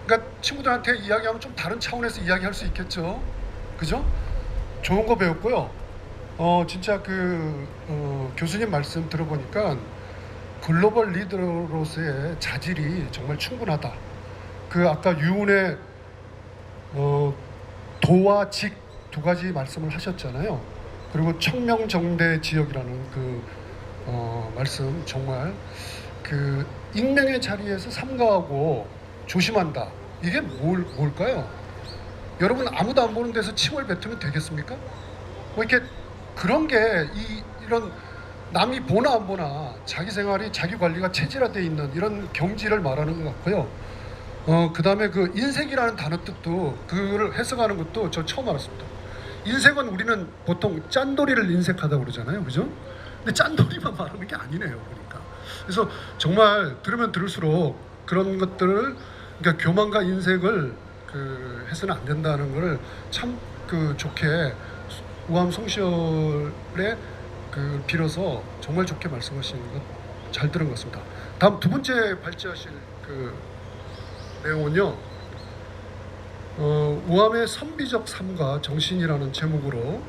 그러니까 친구들한테 이야기하면 좀 다른 차원에서 이야기할 수 있겠죠. 그죠? 좋은 거 배웠고요. 진짜 교수님 말씀 들어보니까 글로벌 리더로서의 자질이 정말 충분하다. 그 아까 유운의 도와 직 두 가지 말씀을 하셨잖아요. 그리고 청명정대 지역이라는 그 말씀, 정말 그 익명의 자리에서 삼가하고 조심한다. 이게 뭘까요? 여러분 아무도 안 보는 데서 침을 뱉으면 되겠습니까? 뭐 이렇게 그런 게 이런 남이 보나 안 보나 자기 생활이 자기 관리가 체질화되어 있는 이런 경지를 말하는 것 같고요. 그 다음에 그 인색이라는 단어 뜻도 그를 해석하는 것도 저 처음 알았습니다. 인색은 우리는 보통 짠돌이를 인색하다고 그러잖아요, 그죠? 근데 짠돌이만 말하는 게 아니네요, 보니까. 그래서 정말 들으면 들을수록 그런 것들을, 그러니까 교만과 인색을 해서는 안 된다는 것을 참 좋게 우암 송시열에 빌어서 정말 좋게 말씀하시는 것 잘 들은 것 같습니다. 다음 두 번째 발제하실 내용은요. 우암의 선비적 삶과 정신이라는 제목으로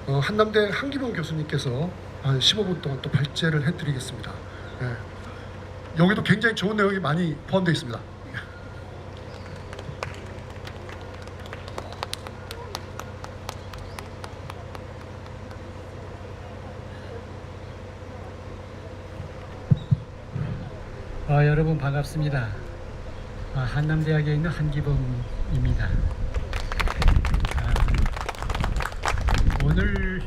한남대 한기범 교수님께서 한 15분 동안 또 발제를 해드리겠습니다. 여기도 굉장히 좋은 내용이 많이 포함되어 있습니다. 여러분 반갑습니다. 한남대학에 있는 한기범입니다. 오늘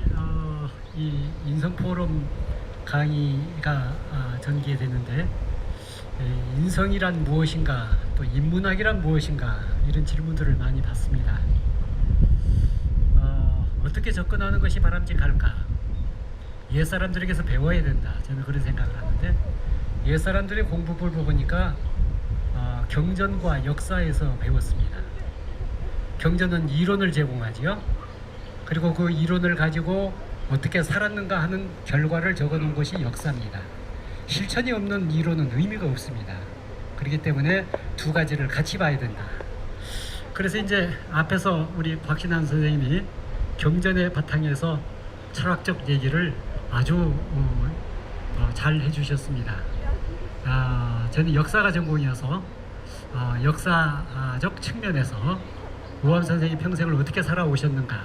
이 인성포럼 강의가 전개되는데 인성이란 무엇인가, 또 인문학이란 무엇인가, 이런 질문들을 많이 받습니다. 어떻게 접근하는 것이 바람직할까? 옛사람들에게서 배워야 된다, 저는 그런 생각을 하는데, 옛사람들의 공부를 보니까 경전과 역사에서 배웠습니다. 경전은 이론을 제공하지요. 그리고 그 이론을 가지고 어떻게 살았는가 하는 결과를 적어놓은 것이 역사입니다. 실천이 없는 이론은 의미가 없습니다. 그렇기 때문에 두 가지를 같이 봐야 된다. 그래서 이제 앞에서 우리 곽신환 선생님이 경전의 바탕에서 철학적 얘기를 아주 잘 해주셨습니다. 저는 역사가 전공이어서 역사적 측면에서 우암 선생이 평생을 어떻게 살아오셨는가,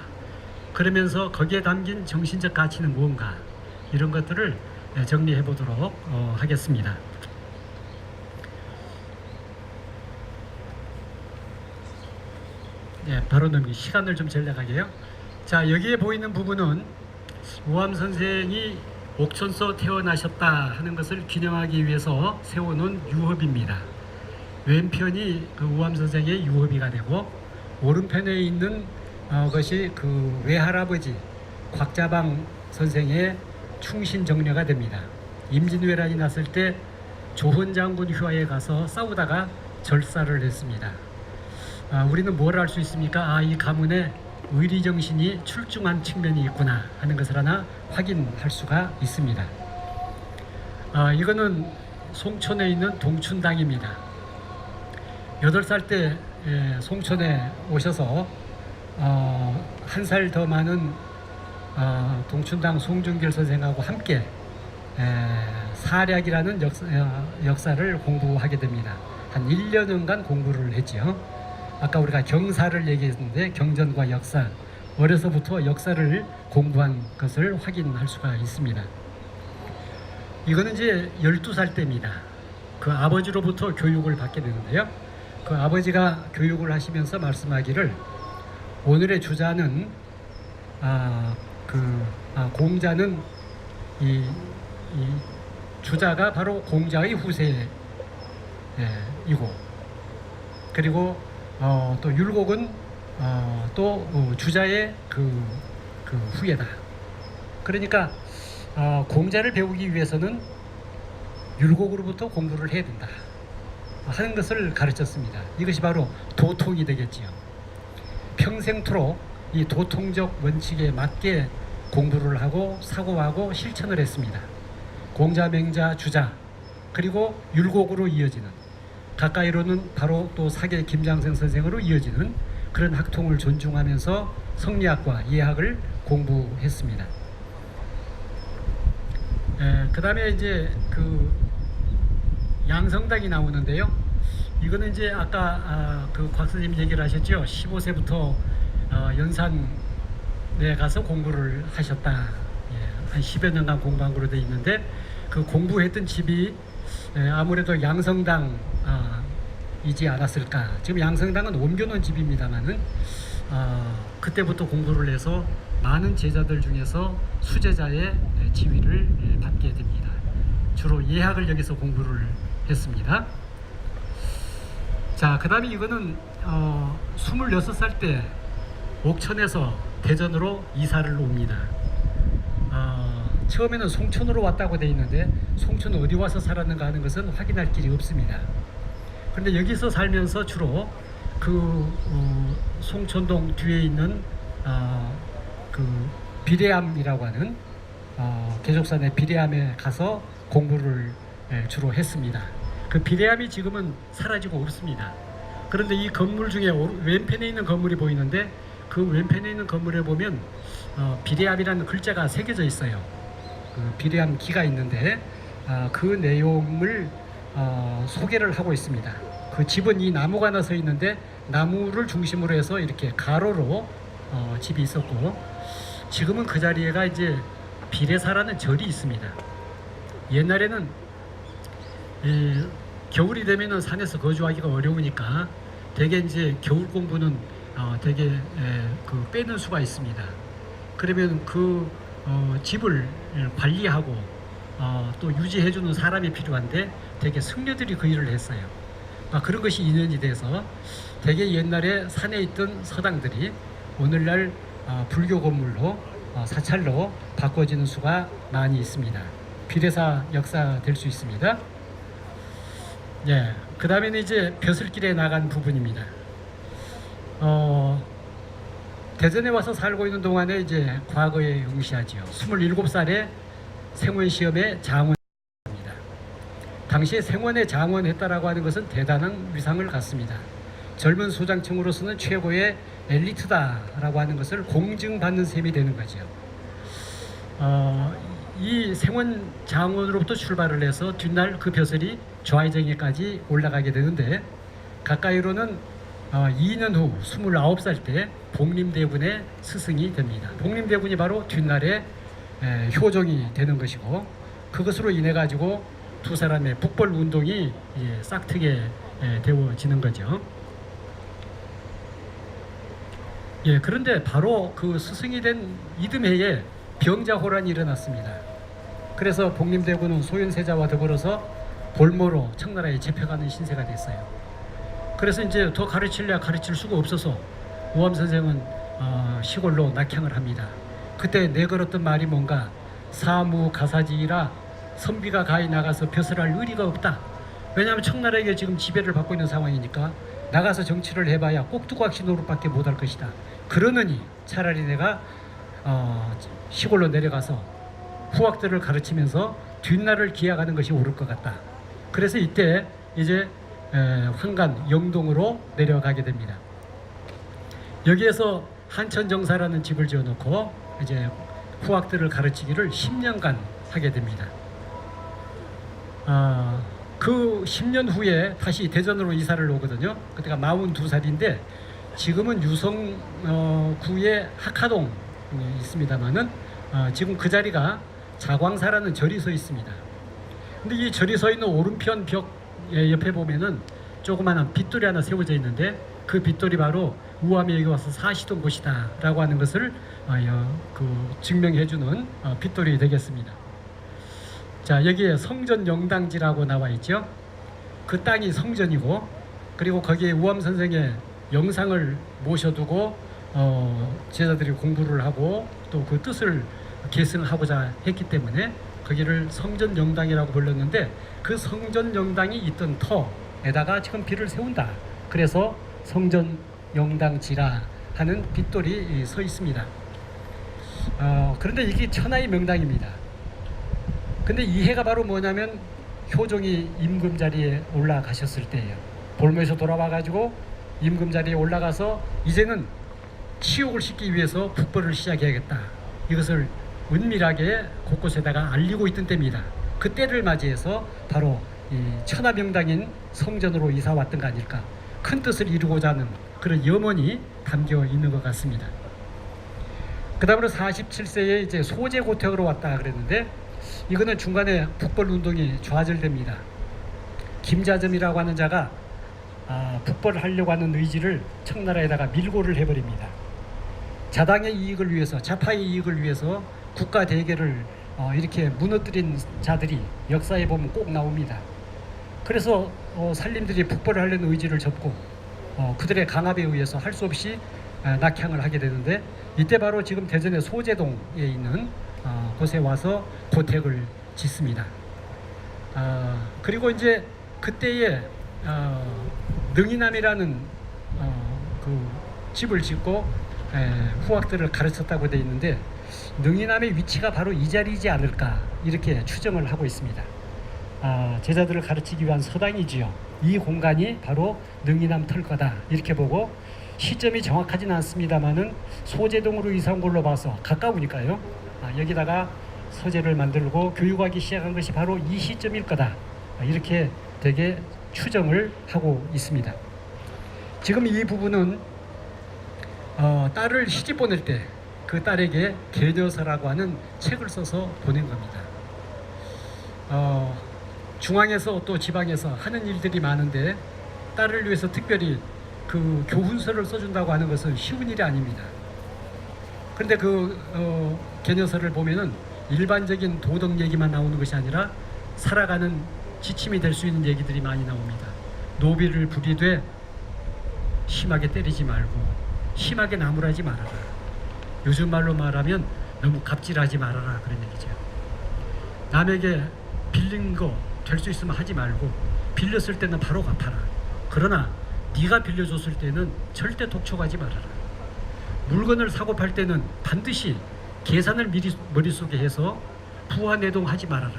그러면서 거기에 담긴 정신적 가치는 무언가, 이런 것들을 정리해 보도록 하겠습니다. 바로 시간을 좀 전략하게요. 자, 여기에 보이는 부분은 우암 선생이 옥천서 태어나셨다 하는 것을 기념하기 위해서 세워놓은 유업입니다. 왼편이 그 우암 선생의 유업이가 되고, 오른편에 있는 것이 그 외할아버지 곽자방 선생의 충신정려가 됩니다. 임진왜란이 났을 때 조헌 장군 휘하에 가서 싸우다가 절사를 했습니다. 우리는 뭘 알 수 있습니까? 이 가문에 의리정신이 출중한 측면이 있구나 하는 것을 하나 확인할 수가 있습니다. 이거는 송촌에 있는 동춘당입니다. 8살 때 송촌에 오셔서 한 살 더 많은 동춘당 송중길 선생하고 함께 사략이라는 역사를 공부하게 됩니다. 한 1년간 공부를 했지요. 아까 우리가 경사를 얘기했는데, 경전과 역사, 어려서부터 역사를 공부한 것을 확인할 수가 있습니다. 이거는 이제 12살 때입니다. 그 아버지로부터 교육을 받게 되는데요. 그 아버지가 교육을 하시면서 말씀하기를, 오늘의 주자는 공자는 이 주자가 바로 공자의 후세이고, 그리고 또 율곡은 또 주자의 그 후예다. 그러니까 공자를 배우기 위해서는 율곡으로부터 공부를 해야 된다 하는 것을 가르쳤습니다. 이것이 바로 도통이 되겠지요. 평생토록 이 도통적 원칙에 맞게 공부를 하고 사고하고 실천을 했습니다. 공자, 맹자, 주자, 그리고 율곡으로 이어지는, 가까이로는 바로 또 사계 김장생 선생으로 이어지는 그런 학통을 존중하면서 성리학과 예학을 공부했습니다. 그 다음에 이제 그 양성당이 나오는데요. 이거는 이제 아까 그 곽 선생님 얘기를 하셨죠. 15세부터 연산에 가서 공부를 하셨다. 한 10여 년간 공부한 걸로 되어 있는데, 그 공부했던 집이 아무래도 양성당 이지 않았을까. 지금 양성당은 옮겨놓은 집입니다만은 그때부터 공부를 해서 많은 제자들 중에서 수제자의 지위를 받게 됩니다. 주로 예학을 여기서 공부를 했습니다. 자, 그 다음에 이거는 26살 때 옥천에서 대전으로 이사를 옵니다. 처음에는 송촌으로 왔다고 되어 있는데, 송촌 어디 와서 살았는가 하는 것은 확인할 길이 없습니다. 그런데 여기서 살면서 주로 그 송촌동 뒤에 있는 그 비례암이라고 하는 계족산의 비례암에 가서 공부를 주로 했습니다. 그 비례암이 지금은 사라지고 없습니다. 그런데 이 건물 중에 왼편에 있는 건물이 보이는데, 그 왼편에 있는 건물에 보면 비례암이라는 글자가 새겨져 있어요. 그 비례암 기가 있는데 그 내용을 소개를 하고 있습니다. 그 집은 이 나무가 하나 서 있는데, 나무를 중심으로 해서 이렇게 가로로 집이 있었고, 지금은 그 자리에가 이제 비례사라는 절이 있습니다. 옛날에는 겨울이 되면은 산에서 거주하기가 어려우니까 대개 이제 겨울 공부는 되게 그 빼는 수가 있습니다. 그러면 그 집을 관리하고 또 유지해주는 사람이 필요한데 되게 승려들이 그 일을 했어요. 그런 것이 인연이 돼서 되게 옛날에 산에 있던 서당들이 오늘날 불교 건물로 사찰로 바꿔지는 수가 많이 있습니다. 비례사 역사 될 수 있습니다. 예, 그 다음에는 이제 벼슬길에 나간 부분입니다. 대전에 와서 살고 있는 동안에 이제 과거에 응시하지요. 27살에 생원 시험에 장원입니다. 당시에 생원에 장원했다라고 하는 것은 대단한 위상을 갖습니다. 젊은 소장층으로서는 최고의 엘리트다라고 하는 것을 공증받는 셈이 되는 거죠. 이 생원 장원으로부터 출발을 해서 뒷날 그 벼슬이 좌의정에까지 올라가게 되는데 가까이로는 2년 후 29살 때 복림대군의 스승이 됩니다. 복림대군이 바로 뒷날에 효종이 되는 것이고 그것으로 인해 가지고 두 사람의 북벌 운동이 싹트게 되어지는 거죠. 예, 그런데 바로 그 스승이 된 이듬해에 병자호란이 일어났습니다. 그래서 복림대군은 소현세자와 더불어서 볼모로 청나라에 잡혀가는 신세가 됐어요. 그래서 이제 더 가르칠 수가 없어서 우암 선생은 시골로 낙향을 합니다. 그때 내걸었던 말이 뭔가 사무가사지이라 선비가 가히 나가서 벼슬할 의리가 없다. 왜냐하면 청나라에게 지금 지배를 받고 있는 상황이니까 나가서 정치를 해봐야 꼭두각시 노릇밖에 못할 것이다. 그러느니 차라리 내가 시골로 내려가서 후학들을 가르치면서 뒷날을 기약하는 것이 옳을 것 같다. 그래서 이때 이제 황간 영동으로 내려가게 됩니다. 여기에서 한천정사라는 집을 지어놓고 이제 후학들을 가르치기를 10년간 하게 됩니다. 그 10년 후에 다시 대전으로 이사를 오거든요. 그때가 42살인데 지금은 유성구의 학하동이 있습니다만은 지금 그 자리가 자광사라는 절이 서 있습니다. 근데 이 절이 서 있는 오른편 벽 옆에 보면은 조그마한 빗돌이 하나 세워져 있는데 그 빗돌이 바로 우암에 여기 와서 사시던 곳이다 라고 하는 것을 증명해주는 빗돌이 되겠습니다. 자, 여기에 성전 영당지라고 나와 있죠. 그 땅이 성전이고 그리고 거기에 우암 선생의 영상을 모셔두고 제자들이 공부를 하고 또 그 뜻을 계승하고자 했기 때문에 거기를 성전 영당이라고 불렀는데 그 성전 영당이 있던 터에다가 지금 비를 세운다. 그래서 성전 영당지라 하는 빗돌이 서 있습니다. 그런데 이게 천하의 명당입니다. 근데 이 해가 바로 뭐냐면 효종이 임금 자리에 올라가셨을 때예요. 볼모에서 돌아와 가지고 임금 자리에 올라가서 이제는 치욕을 씻기 위해서 북벌을 시작해야겠다. 이것을 은밀하게 곳곳에다가 알리고 있던 때입니다. 그때를 맞이해서 바로 이 천하명당인 성전으로 이사 왔던 거 아닐까. 큰 뜻을 이루고자 하는 그런 염원이 담겨 있는 것 같습니다. 그 다음으로 47세에 이제 소제고택으로 왔다 그랬는데 이거는 중간에 북벌 운동이 좌절됩니다. 김자점이라고 하는 자가 북벌을 하려고 하는 의지를 청나라에다가 밀고를 해버립니다. 자당의 이익을 위해서, 좌파의 이익을 위해서 국가 대계를 이렇게 무너뜨린 자들이 역사에 보면 꼭 나옵니다. 그래서 산림들이 북벌을 하려는 의지를 접고 그들의 강압에 의해서 할 수 없이 낙향을 하게 되는데 이때 바로 지금 대전의 소재동에 있는 곳에 와서 고택을 짓습니다. 그리고 이제 그때에 능이남이라는 그 집을 짓고 후학들을 가르쳤다고 되어 있는데 능이남의 위치가 바로 이 자리이지 않을까 이렇게 추정을 하고 있습니다. 제자들을 가르치기 위한 서당이지요. 이 공간이 바로 능이남 털거다 이렇게 보고 시점이 정확하진 않습니다만은 소재동으로 이사 온 걸로 봐서 가까우니까요. 여기다가 서재를 만들고 교육하기 시작한 것이 바로 이 시점일 거다 이렇게 되게 추정을 하고 있습니다. 지금 이 부분은 딸을 시집 보낼 때 그 딸에게 계녀서라고 하는 책을 써서 보낸 겁니다. 중앙에서 또 지방에서 하는 일들이 많은데 딸을 위해서 특별히 그 교훈서를 써준다고 하는 것은 쉬운 일이 아닙니다. 그런데 그 개녀서를 보면은 일반적인 도덕 얘기만 나오는 것이 아니라 살아가는 지침이 될 수 있는 얘기들이 많이 나옵니다. 노비를 부리되 심하게 때리지 말고 심하게 나무라지 말아라. 요즘 말로 말하면 너무 갑질하지 말아라, 그런 얘기죠. 남에게 빌린 거 될 수 있으면 하지 말고 빌렸을 때는 바로 갚아라. 그러나 네가 빌려줬을 때는 절대 독촉하지 말아라. 물건을 사고 팔 때는 반드시 계산을 미리 머릿속에 해서 부하내동하지 말아라.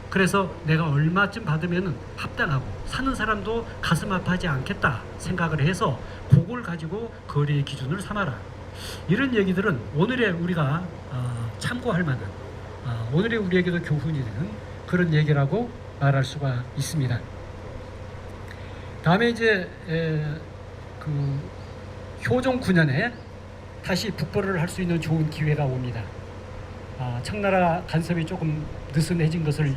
그래서 내가 얼마쯤 받으면 합당하고 사는 사람도 가슴 아파하지 않겠다 생각을 해서 그걸 가지고 거래의 기준을 삼아라. 이런 얘기들은 오늘의 우리가 참고할 만한, 오늘의 우리에게도 교훈이 되는 그런 얘기라고 말할 수가 있습니다. 다음에 이제 그 효종 9년에 다시 북벌을 할 수 있는 좋은 기회가 옵니다. 청나라 간섭이 조금 느슨해진 것을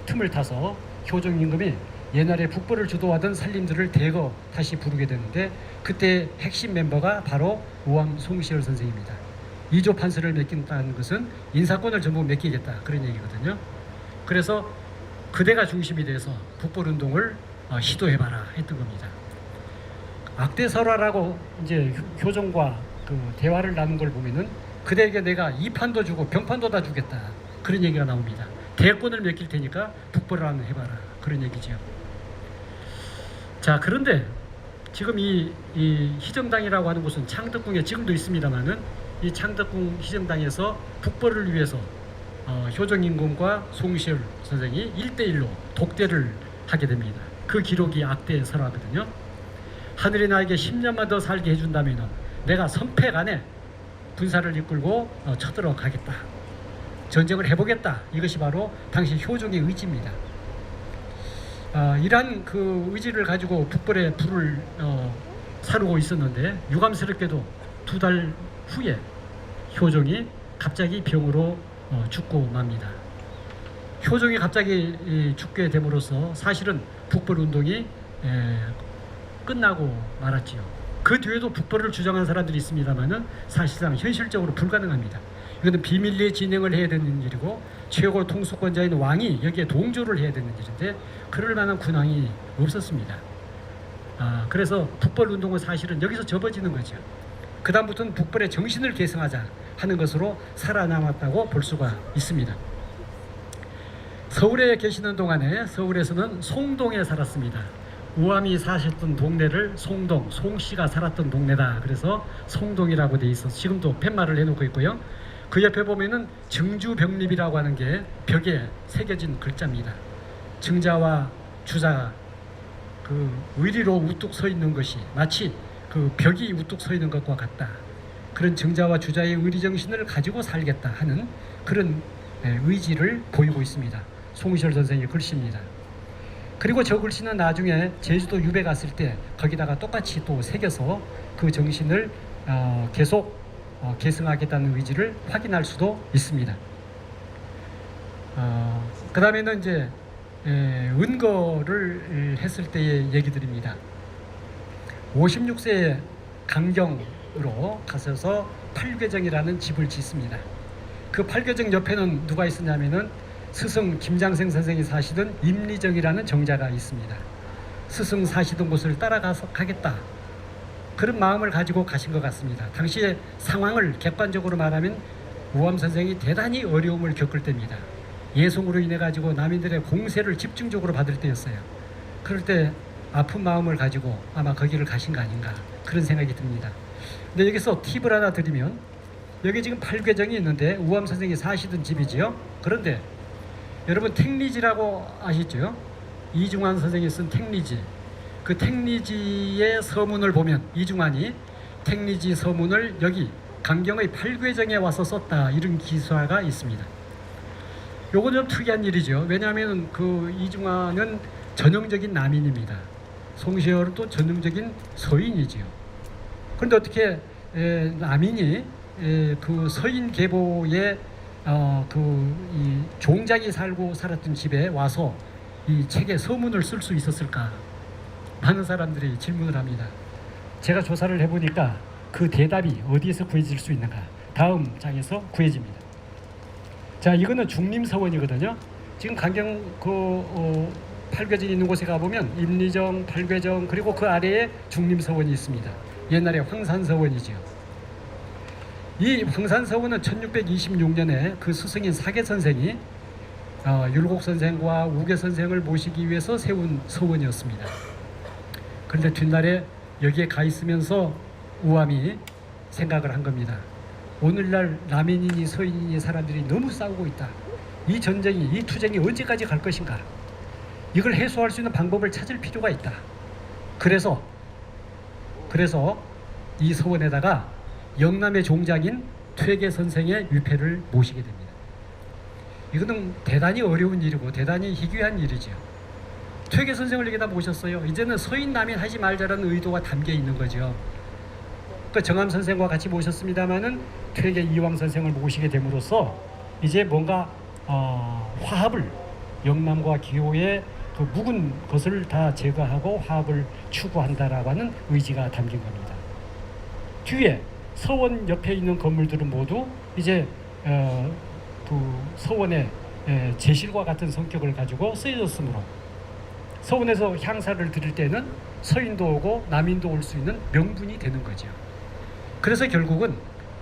틈을 타서 효종 임금이 옛날에 북벌을 주도하던 산림들을 대거 다시 부르게 되는데, 그때 핵심 멤버가 바로 우암 송시열 선생입니다. 2조 판서를 맡긴다는 것은 인사권을 전부 맡기겠다, 그런 얘기거든요. 그래서 그대가 중심이 돼서 북벌운동을 시도해봐라 했던 겁니다. 악대설화라고 이제 효종과 그 대화를 나눈 걸 보면은 그대에게 내가 이판도 주고 병판도 다 주겠다, 그런 얘기가 나옵니다. 대권을 맡길 테니까 북벌을 한번 해봐라, 그런 얘기죠. 자, 그런데 지금 이 희정당이라고 하는 곳은 창덕궁에 지금도 있습니다만은, 이 창덕궁 희정당에서 북벌을 위해서 효종 임금과 송시열 선생이 1대1로 독대를 하게 됩니다. 그 기록이 악대설화거든요. 하늘이 나에게 10년만 더 살게 해준다면 내가 선패 안에 군사를 이끌고 쳐들어가겠다, 전쟁을 해보겠다. 이것이 바로 당시 효종의 의지입니다. 이러한 그 의지를 가지고 북벌에 불을 사르고 있었는데, 유감스럽게도 2달 후에 효종이 갑자기 병으로 죽고 맙니다. 효종이 갑자기 죽게 됨으로써 사실은 북벌 운동이 끝나고 말았지요. 그 뒤에도 북벌을 주장한 사람들이 있습니다만은 사실상 현실적으로 불가능합니다. 이것은 비밀리에 진행을 해야 되는 일이고 최고 통수권자인 왕이 여기에 동조를 해야 되는 일인데 그럴 만한 군왕이 없었습니다. 그래서 북벌 운동은 사실은 여기서 접어지는 거죠. 그 다음부터는 북벌의 정신을 계승하자 하는 것으로 살아남았다고 볼 수가 있습니다. 서울에 계시는 동안에 서울에서는 송동에 살았습니다. 우암이 사셨던 동네를 송동, 송씨가 살았던 동네다. 그래서 송동이라고 돼 있어서 지금도 팻말을 해놓고 있고요. 그 옆에 보면은 증주벽립이라고 하는 게 벽에 새겨진 글자입니다. 증자와 주자 그 의리로 우뚝 서 있는 것이 마치 그 벽이 우뚝 서 있는 것과 같다. 그런 증자와 주자의 의리 정신을 가지고 살겠다 하는 그런 의지를 보이고 있습니다. 송시열 선생의 글씨입니다. 그리고 저 글씨는 나중에 제주도 유배 갔을 때 거기다가 똑같이 또 새겨서 그 정신을 계속 계승하겠다는 의지를 확인할 수도 있습니다. 그 다음에는 이제 은거를 했을 때의 얘기들입니다. 56세에 강경으로 가셔서 팔궤정이라는 집을 짓습니다. 그 팔궤정 옆에는 누가 있었냐면은 스승 김장생 선생이 사시던 임리정이라는 정자가 있습니다. 스승 사시던 곳을 따라가서 가겠다, 그런 마음을 가지고 가신 것 같습니다. 당시의 상황을 객관적으로 말하면 우암 선생이 대단히 어려움을 겪을 때입니다. 예송으로 인해 가지고 남인들의 공세를 집중적으로 받을 때였어요. 그럴 때 아픈 마음을 가지고 아마 거기를 가신 거 아닌가, 그런 생각이 듭니다. 근데 여기서 팁을 하나 드리면, 여기 지금 팔궤정이 있는데 우암 선생이 사시던 집이지요. 그런데 여러분 택리지라고 아시죠? 이중환 선생이 쓴 택리지, 그 택리지의 서문을 보면 이중환이 택리지 서문을 여기 강경의 팔궤정에 와서 썼다, 이런 기사가 있습니다. 요건 좀 특이한 일이죠. 왜냐하면 그 이중환은 전형적인 남인입니다. 송시열은 또 전형적인 서인이지요. 그런데 어떻게 남인이 그 서인 계보의 이 종장이 살고 살았던 집에 와서 이 책에 서문을 쓸 수 있었을까? 많은 사람들이 질문을 합니다. 제가 조사를 해보니까 그 대답이 어디에서 구해질 수 있는가? 다음 장에서 구해집니다. 자, 이거는 중림서원이거든요. 지금 강경 팔괘정이 있는 곳에 가보면 임리정, 팔괘정, 그리고 그 아래에 중림서원이 있습니다. 옛날에 황산서원이죠. 이 황산서원은 1626년에 그 스승인 사계 선생이 율곡 선생과 우계 선생을 모시기 위해서 세운 서원이었습니다. 그런데 뒷날에 여기에 가 있으면서 우암이 생각을 한 겁니다. 오늘날 남인이니 서인이니 사람들이 너무 싸우고 있다. 이 전쟁이, 이 투쟁이 언제까지 갈 것인가? 이걸 해소할 수 있는 방법을 찾을 필요가 있다. 그래서 이 서원에다가 영남의 종장인 퇴계 선생의 위패를 모시게 됩니다. 이거는 대단히 어려운 일이고 대단히 희귀한 일이죠. 퇴계 선생을 여기다 모셨어요. 이제는 서인 남인 하지 말자라는 의도가 담겨 있는 거죠. 그 정암 선생과 같이 모셨습니다마는 퇴계 이황 선생을 모시게 됨으로써 이제 뭔가 화합을, 영남과 기호의 그 묵은 것을 다 제거하고 화합을 추구한다라고 하는 의지가 담긴 겁니다. 뒤에 서원 옆에 있는 건물들은 모두 이제 그 서원의 제실과 같은 성격을 가지고 쓰여졌으므로 서원에서 향사를 드릴 때는 서인도 오고 남인도 올 수 있는 명분이 되는 거죠. 그래서 결국은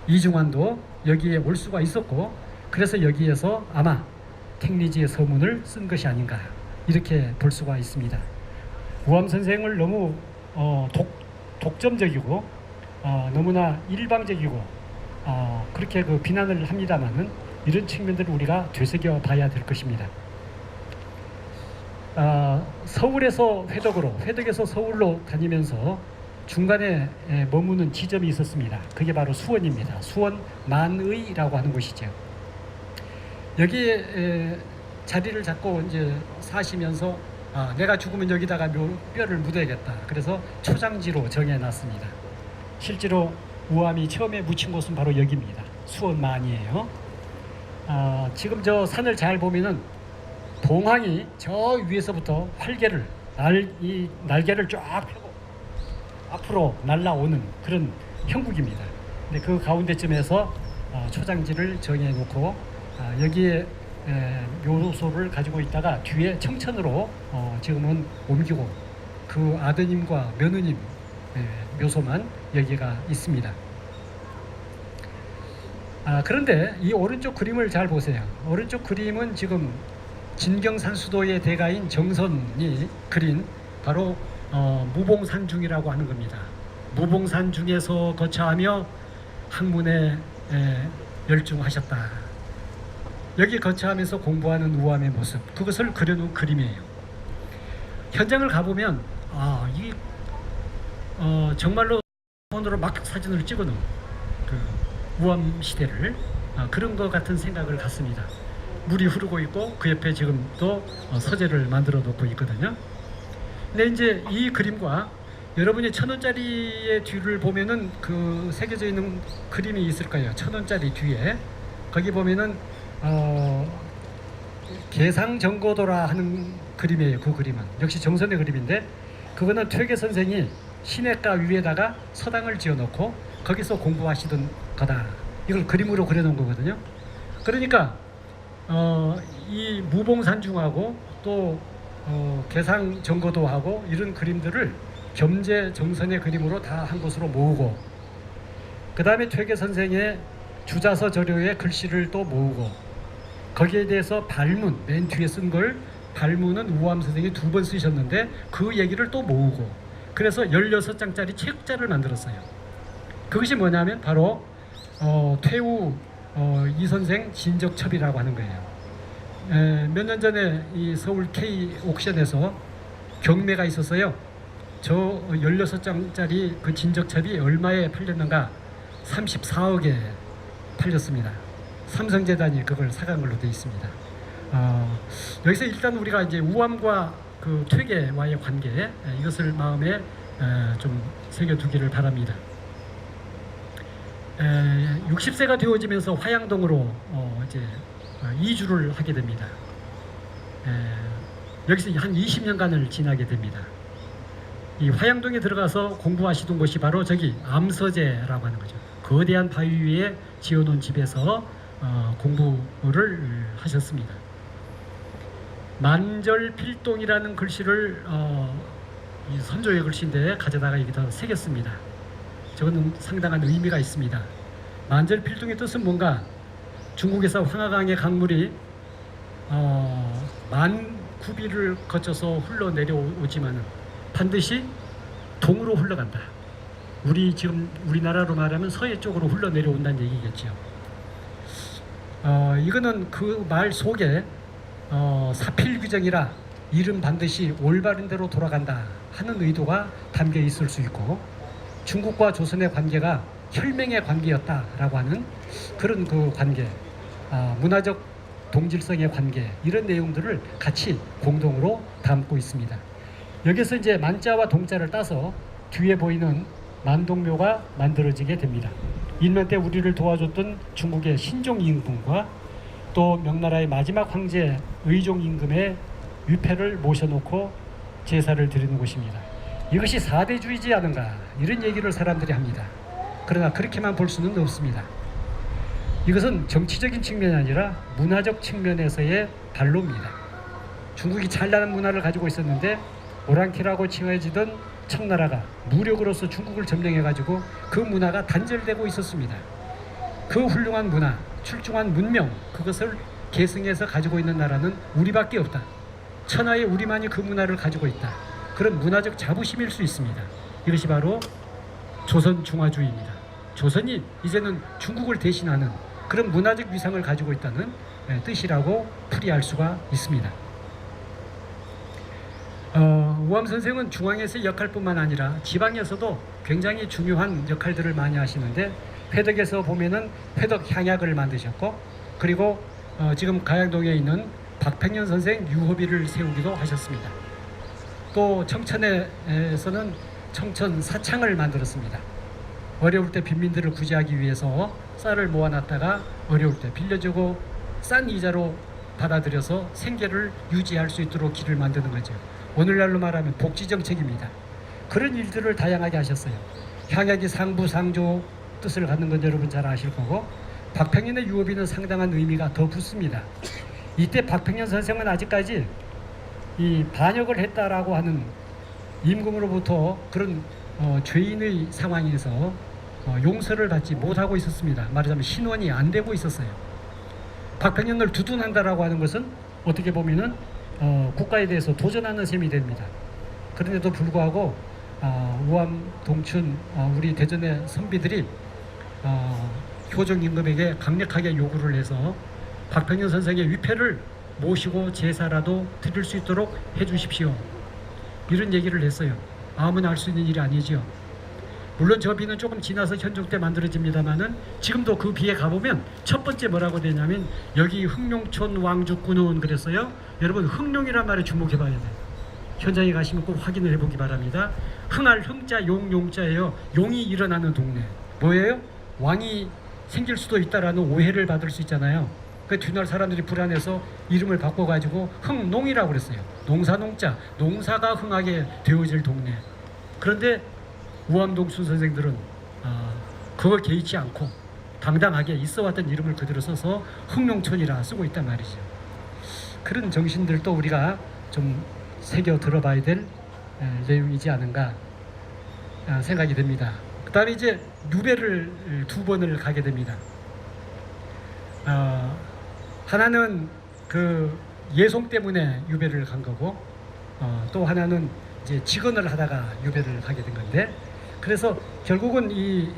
이중환도 여기에 올 수가 있었고, 그래서 여기에서 아마 택리지의 서문을 쓴 것이 아닌가 이렇게 볼 수가 있습니다. 우암 선생을 너무 독점적이고 너무나 일방적이고 그렇게 그 비난을 합니다마는 이런 측면들을 우리가 되새겨 봐야 될 것입니다. 서울에서 회덕에서 서울로 다니면서 중간에 머무는 지점이 있었습니다. 그게 바로 수원입니다. 수원 만의라고 하는 곳이죠. 여기에 자리를 잡고 이제 사시면서 내가 죽으면 여기다가 뼈를 묻어야겠다. 그래서 초장지로 정해놨습니다. 실제로 우암이 처음에 묻힌 곳은 바로 여기입니다. 수원 만이에요. 지금 저 산을 잘 보면은 동항이 저 위에서부터 날개를 쫙 펴고 앞으로 날아오는 그런 형국입니다. 근데 그 가운데쯤에서 초장지를 정해놓고 여기에 묘소를 가지고 있다가 뒤에 청천으로 지금은 옮기고 그 아드님과 며느님 묘소만 여기가 있습니다. 그런데 이 오른쪽 그림을 잘 보세요. 오른쪽 그림은 지금 진경산수도의 대가인 정선이 그린 바로 무봉산중이라고 하는 겁니다. 무봉산중에서 거처하며 학문에 열중하셨다. 여기 거처하면서 공부하는 우암의 모습, 그것을 그려놓은 그림이에요. 현장을 가보면 정말로 폰으로 막 사진을 찍어놓은 그 우암 시대를 그런 것 같은 생각을 갖습니다. 물이 흐르고 있고 그 옆에 지금 또 서재를 만들어 놓고 있거든요. 근데 이제 이 그림과 여러분이 1,000원짜리의 뒤를 보면은 그 새겨져 있는 그림이 있을 거예요. 1,000원짜리 뒤에 거기 보면은 계상정거도라 하는 그림이에요. 그 그림은 역시 정선의 그림인데 그거는 퇴계 선생이 시냇가 위에다가 서당을 지어놓고 거기서 공부하시던 거다. 이걸 그림으로 그려놓은 거거든요. 그러니까 이 무봉산중하고 또 계상정거도하고 이런 그림들을 겸재 정선의 그림으로 다 한 곳으로 모으고 그 다음에 퇴계 선생의 주자서 저료의 글씨를 또 모으고 거기에 대해서 발문, 맨 뒤에 쓴 걸 발문은 우암 선생이 2번 쓰셨는데 그 얘기를 또 모으고 그래서 16장짜리 책자를 만들었어요. 그것이 뭐냐면 바로 퇴우 이 선생 진적첩이라고 하는 거예요. 몇 년 전에 이 서울 K 옥션에서 경매가 있었어요. 저 16장짜리 그 진적첩이 얼마에 팔렸는가? 34억에 팔렸습니다. 삼성재단이 그걸 사간 걸로 되어 있습니다. 여기서 일단 우리가 이제 우암과 그 퇴계와의 관계 이것을 마음에 좀 새겨두기를 바랍니다. 60세가 되어지면서 화양동으로 이제 이주를 하게 됩니다. 여기서 한 20년간을 지나게 됩니다. 이 화양동에 들어가서 공부하시던 곳이 바로 저기 암서재라고 하는 거죠. 거대한 바위 위에 지어놓은 집에서 공부를 하셨습니다. 만절필동이라는 글씨를 이 선조의 글씨인데 가져다가 여기다 새겼습니다. 저거는 상당한 의미가 있습니다. 만절필동의 뜻은 뭔가, 중국에서 황하강의 강물이 만 구비를 거쳐서 흘러내려오지만 반드시 동으로 흘러간다. 지금 우리나라로 말하면 서해 쪽으로 흘러내려온다는 얘기겠죠. 이거는 그 말 속에 사필규정이라 일은 반드시 올바른 대로 돌아간다 하는 의도가 담겨 있을 수 있고, 중국과 조선의 관계가 혈맹의 관계였다라고 하는 그런 그 관계, 문화적 동질성의 관계, 이런 내용들을 같이 공동으로 담고 있습니다. 여기서 이제 만자와 동자를 따서 뒤에 보이는 만동묘가 만들어지게 됩니다. 일면 때 우리를 도와줬던 중국의 신종 임금과 또 명나라의 마지막 황제 의종 임금의 위패를 모셔놓고 제사를 드리는 곳입니다. 이것이 사대주의지 않은가, 이런 얘기를 사람들이 합니다. 그러나 그렇게만 볼 수는 없습니다. 이것은 정치적인 측면이 아니라 문화적 측면에서의 반로입니다. 중국이 찬란한 문화를 가지고 있었는데 오랑캐라고 칭해지던 청나라가 무력으로서 중국을 점령해가지고 그 문화가 단절되고 있었습니다. 그 훌륭한 문화, 출중한 문명, 그것을 계승해서 가지고 있는 나라는 우리밖에 없다. 천하에 우리만이 그 문화를 가지고 있다. 그런 문화적 자부심일 수 있습니다. 이것이 바로 조선 중화주의입니다. 조선이 이제는 중국을 대신하는 그런 문화적 위상을 가지고 있다는 뜻이라고 풀이할 수가 있습니다. 우암 선생은 중앙에서의 역할뿐만 아니라 지방에서도 굉장히 중요한 역할들을 많이 하시는데, 회덕에서 보면은 회덕 향약을 만드셨고, 그리고 지금 가양동에 있는 박팽년 선생 유허비를 세우기도 하셨습니다. 또 청천에서는 청천 사창을 만들었습니다. 어려울 때 빈민들을 구제하기 위해서 쌀을 모아놨다가 어려울 때 빌려주고 싼 이자로 받아들여서 생계를 유지할 수 있도록 길을 만드는 거죠. 오늘날로 말하면 복지정책입니다. 그런 일들을 다양하게 하셨어요. 향약이 상부상조 뜻을 갖는 건 여러분 잘 아실 거고, 박팽년의 유업이는 상당한 의미가 더 붙습니다. 이때 박팽년 선생은 아직까지 이 반역을 했다라고 하는 임금으로부터 그런 죄인의 상황에서 용서를 받지 못하고 있었습니다. 말하자면 신원이 안 되고 있었어요. 박팽년을 두둔한다라고 하는 것은 어떻게 보면은 국가에 대해서 도전하는 셈이 됩니다. 그런데도 불구하고 우암, 동춘, 우리 대전의 선비들이 효정 임금에게 강력하게 요구를 해서 박팽년 선생의 위패를 모시고 제사라도 드릴 수 있도록 해주십시오. 이런 얘기를 했어요. 아무나 할 수 있는 일이 아니죠. 물론 저 비는 조금 지나서 현종 때 만들어집니다만은 지금도 그 비에 가보면 첫 번째 뭐라고 되냐면 여기 흥룡촌 왕죽군은 그랬어요. 여러분 흥룡이란 말에 주목해 봐야 돼요. 현장에 가시면 꼭 확인을 해보기 바랍니다. 흥할 흥자 용용자예요. 용이 일어나는 동네. 뭐예요? 왕이 생길 수도 있다라는 오해를 받을 수 있잖아요. 그 뒤날 사람들이 불안해서 이름을 바꿔가지고 흥농이라고 그랬어요. 농사농자, 농사가 흥하게 되어질 동네. 그런데 우암동춘 선생들은 그걸 개의치 않고 당당하게 있어왔던 이름을 그대로 써서 흥룡촌이라 쓰고 있단 말이죠. 그런 정신들도 우리가 좀 새겨 들어봐야 될 내용이지 않은가 생각이 됩니다. 그 다음에 이제 유배를 두 번을 가게 됩니다. 하나는 그 예송 때문에 유배를 간 거고, 또 하나는 이제 직언을 하다가 유배를 가게 된 건데, 그래서 결국은 이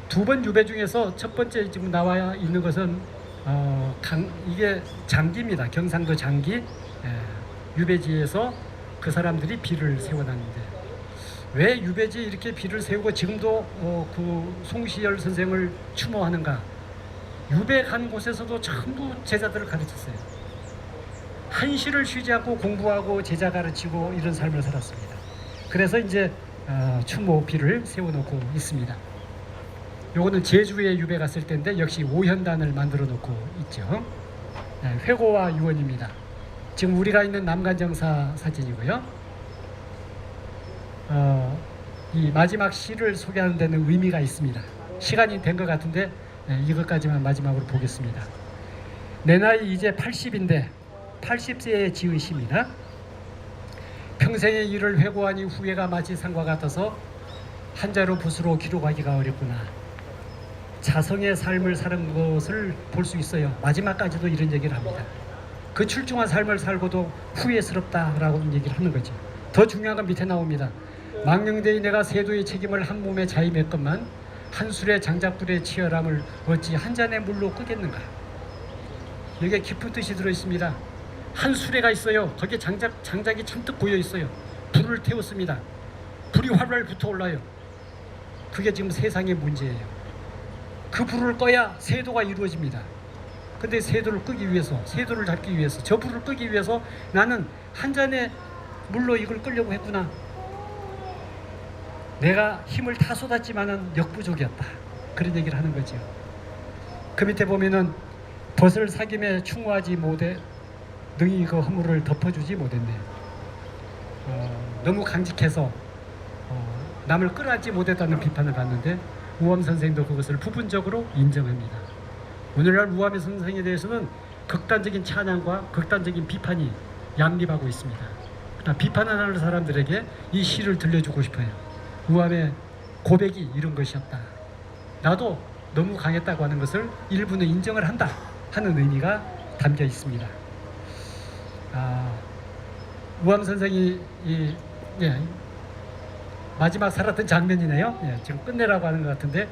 두 번 유배 중에서 첫 번째 지금 나와 있는 것은 이게 장기입니다. 경상도 장기 유배지에서 그 사람들이 비를 세워놨는데, 왜 유배지에 이렇게 비를 세우고 지금도 그 송시열 선생을 추모하는가? 유배 간 곳에서도 전부 제자들을 가르쳤어요. 한시를 쉬지 않고 공부하고 제자 가르치고 이런 삶을 살았습니다. 그래서 이제 추모비를 세워놓고 있습니다. 요거는 제주에 유배 갔을 때인데 역시 오현단을 만들어 놓고 있죠. 회고와 유언입니다. 지금 우리가 있는 남간정사 사진이고요. 이 마지막 시를 소개하는 데는 의미가 있습니다. 시간이 된 것 같은데 이것까지만 마지막으로 보겠습니다. 내 나이 이제 80인데 80세에 지은 시입니다. 평생의 일을 회고하니 후회가 마치 산과 같아서 한자로 붓으로 기록하기가 어렵구나. 자성의 삶을 사는 것을 볼 수 있어요. 마지막까지도 이런 얘기를 합니다. 그 출중한 삶을 살고도 후회스럽다라고 얘기를 하는 거죠. 더 중요한 건 밑에 나옵니다. 망령되이 내가 세도의 책임을 한 몸에 자임했건만 한 술의 장작불의 치열함을 어찌 한 잔의 물로 끄겠는가. 여기에 깊은 뜻이 들어있습니다. 한 수레가 있어요. 거기에 장작이 잔뜩 고여 있어요. 불을 태웠습니다. 불이 활활 붙어올라요. 그게 지금 세상의 문제예요. 그 불을 꺼야 세도가 이루어집니다. 근데 세도를 끄기 위해서, 세도를 잡기 위해서, 저 불을 끄기 위해서 나는 한 잔의 물로 이걸 끄려고 했구나. 내가 힘을 다 쏟았지만은 역부족이었다. 그런 얘기를 하는 거죠. 그 밑에 보면은 벗을 사김에 충호하지 못해 능히 그 허물을 덮어주지 못했네. 너무 강직해서 남을 끌어안지 못했다는 비판을 받는데 우암 선생도 그것을 부분적으로 인정합니다. 오늘날 우암 선생에 대해서는 극단적인 찬양과 극단적인 비판이 양립하고 있습니다. 그러나 비판하는 사람들에게 이 시를 들려주고 싶어요. 우암의 고백이 이런 것이었다. 나도 너무 강했다고 하는 것을 일부는 인정을 한다 하는 의미가 담겨 있습니다. 우암 선생이 마지막 살았던 장면이네요. 지금 끝내라고 하는 것 같은데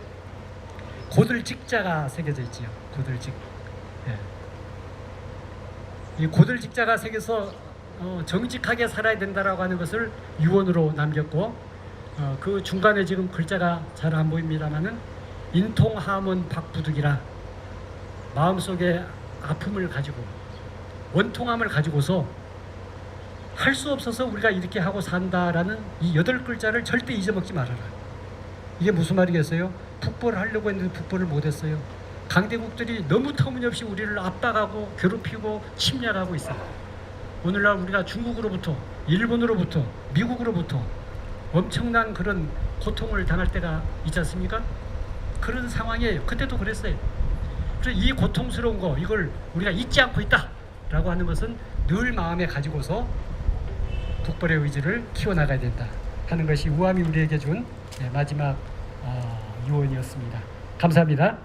고들직자가 새겨져 있지요. 고들직. 이 고들직자가 새겨서 정직하게 살아야 된다라고 하는 것을 유언으로 남겼고 그 중간에 지금 글자가 잘 안 보입니다만은 인통하면 박부득이라 마음속에 아픔을 가지고 원통함을 가지고서 할 수 없어서 우리가 이렇게 하고 산다라는 이 8글자를 절대 잊어먹지 말아라. 이게 무슨 말이겠어요? 북벌을 하려고 했는데 북벌을 못했어요. 강대국들이 너무 터무니없이 우리를 압박하고 괴롭히고 침략하고 있어요. 오늘날 우리가 중국으로부터, 일본으로부터, 미국으로부터 엄청난 그런 고통을 당할 때가 있지 않습니까? 그런 상황이에요. 그때도 그랬어요. 그래서 이 고통스러운 거 이걸 우리가 잊지 않고 있다라고 하는 것은 늘 마음에 가지고서 북벌의 의지를 키워나가야 된다 하는 것이 우암이 우리에게 준 마지막 유언이었습니다. 감사합니다.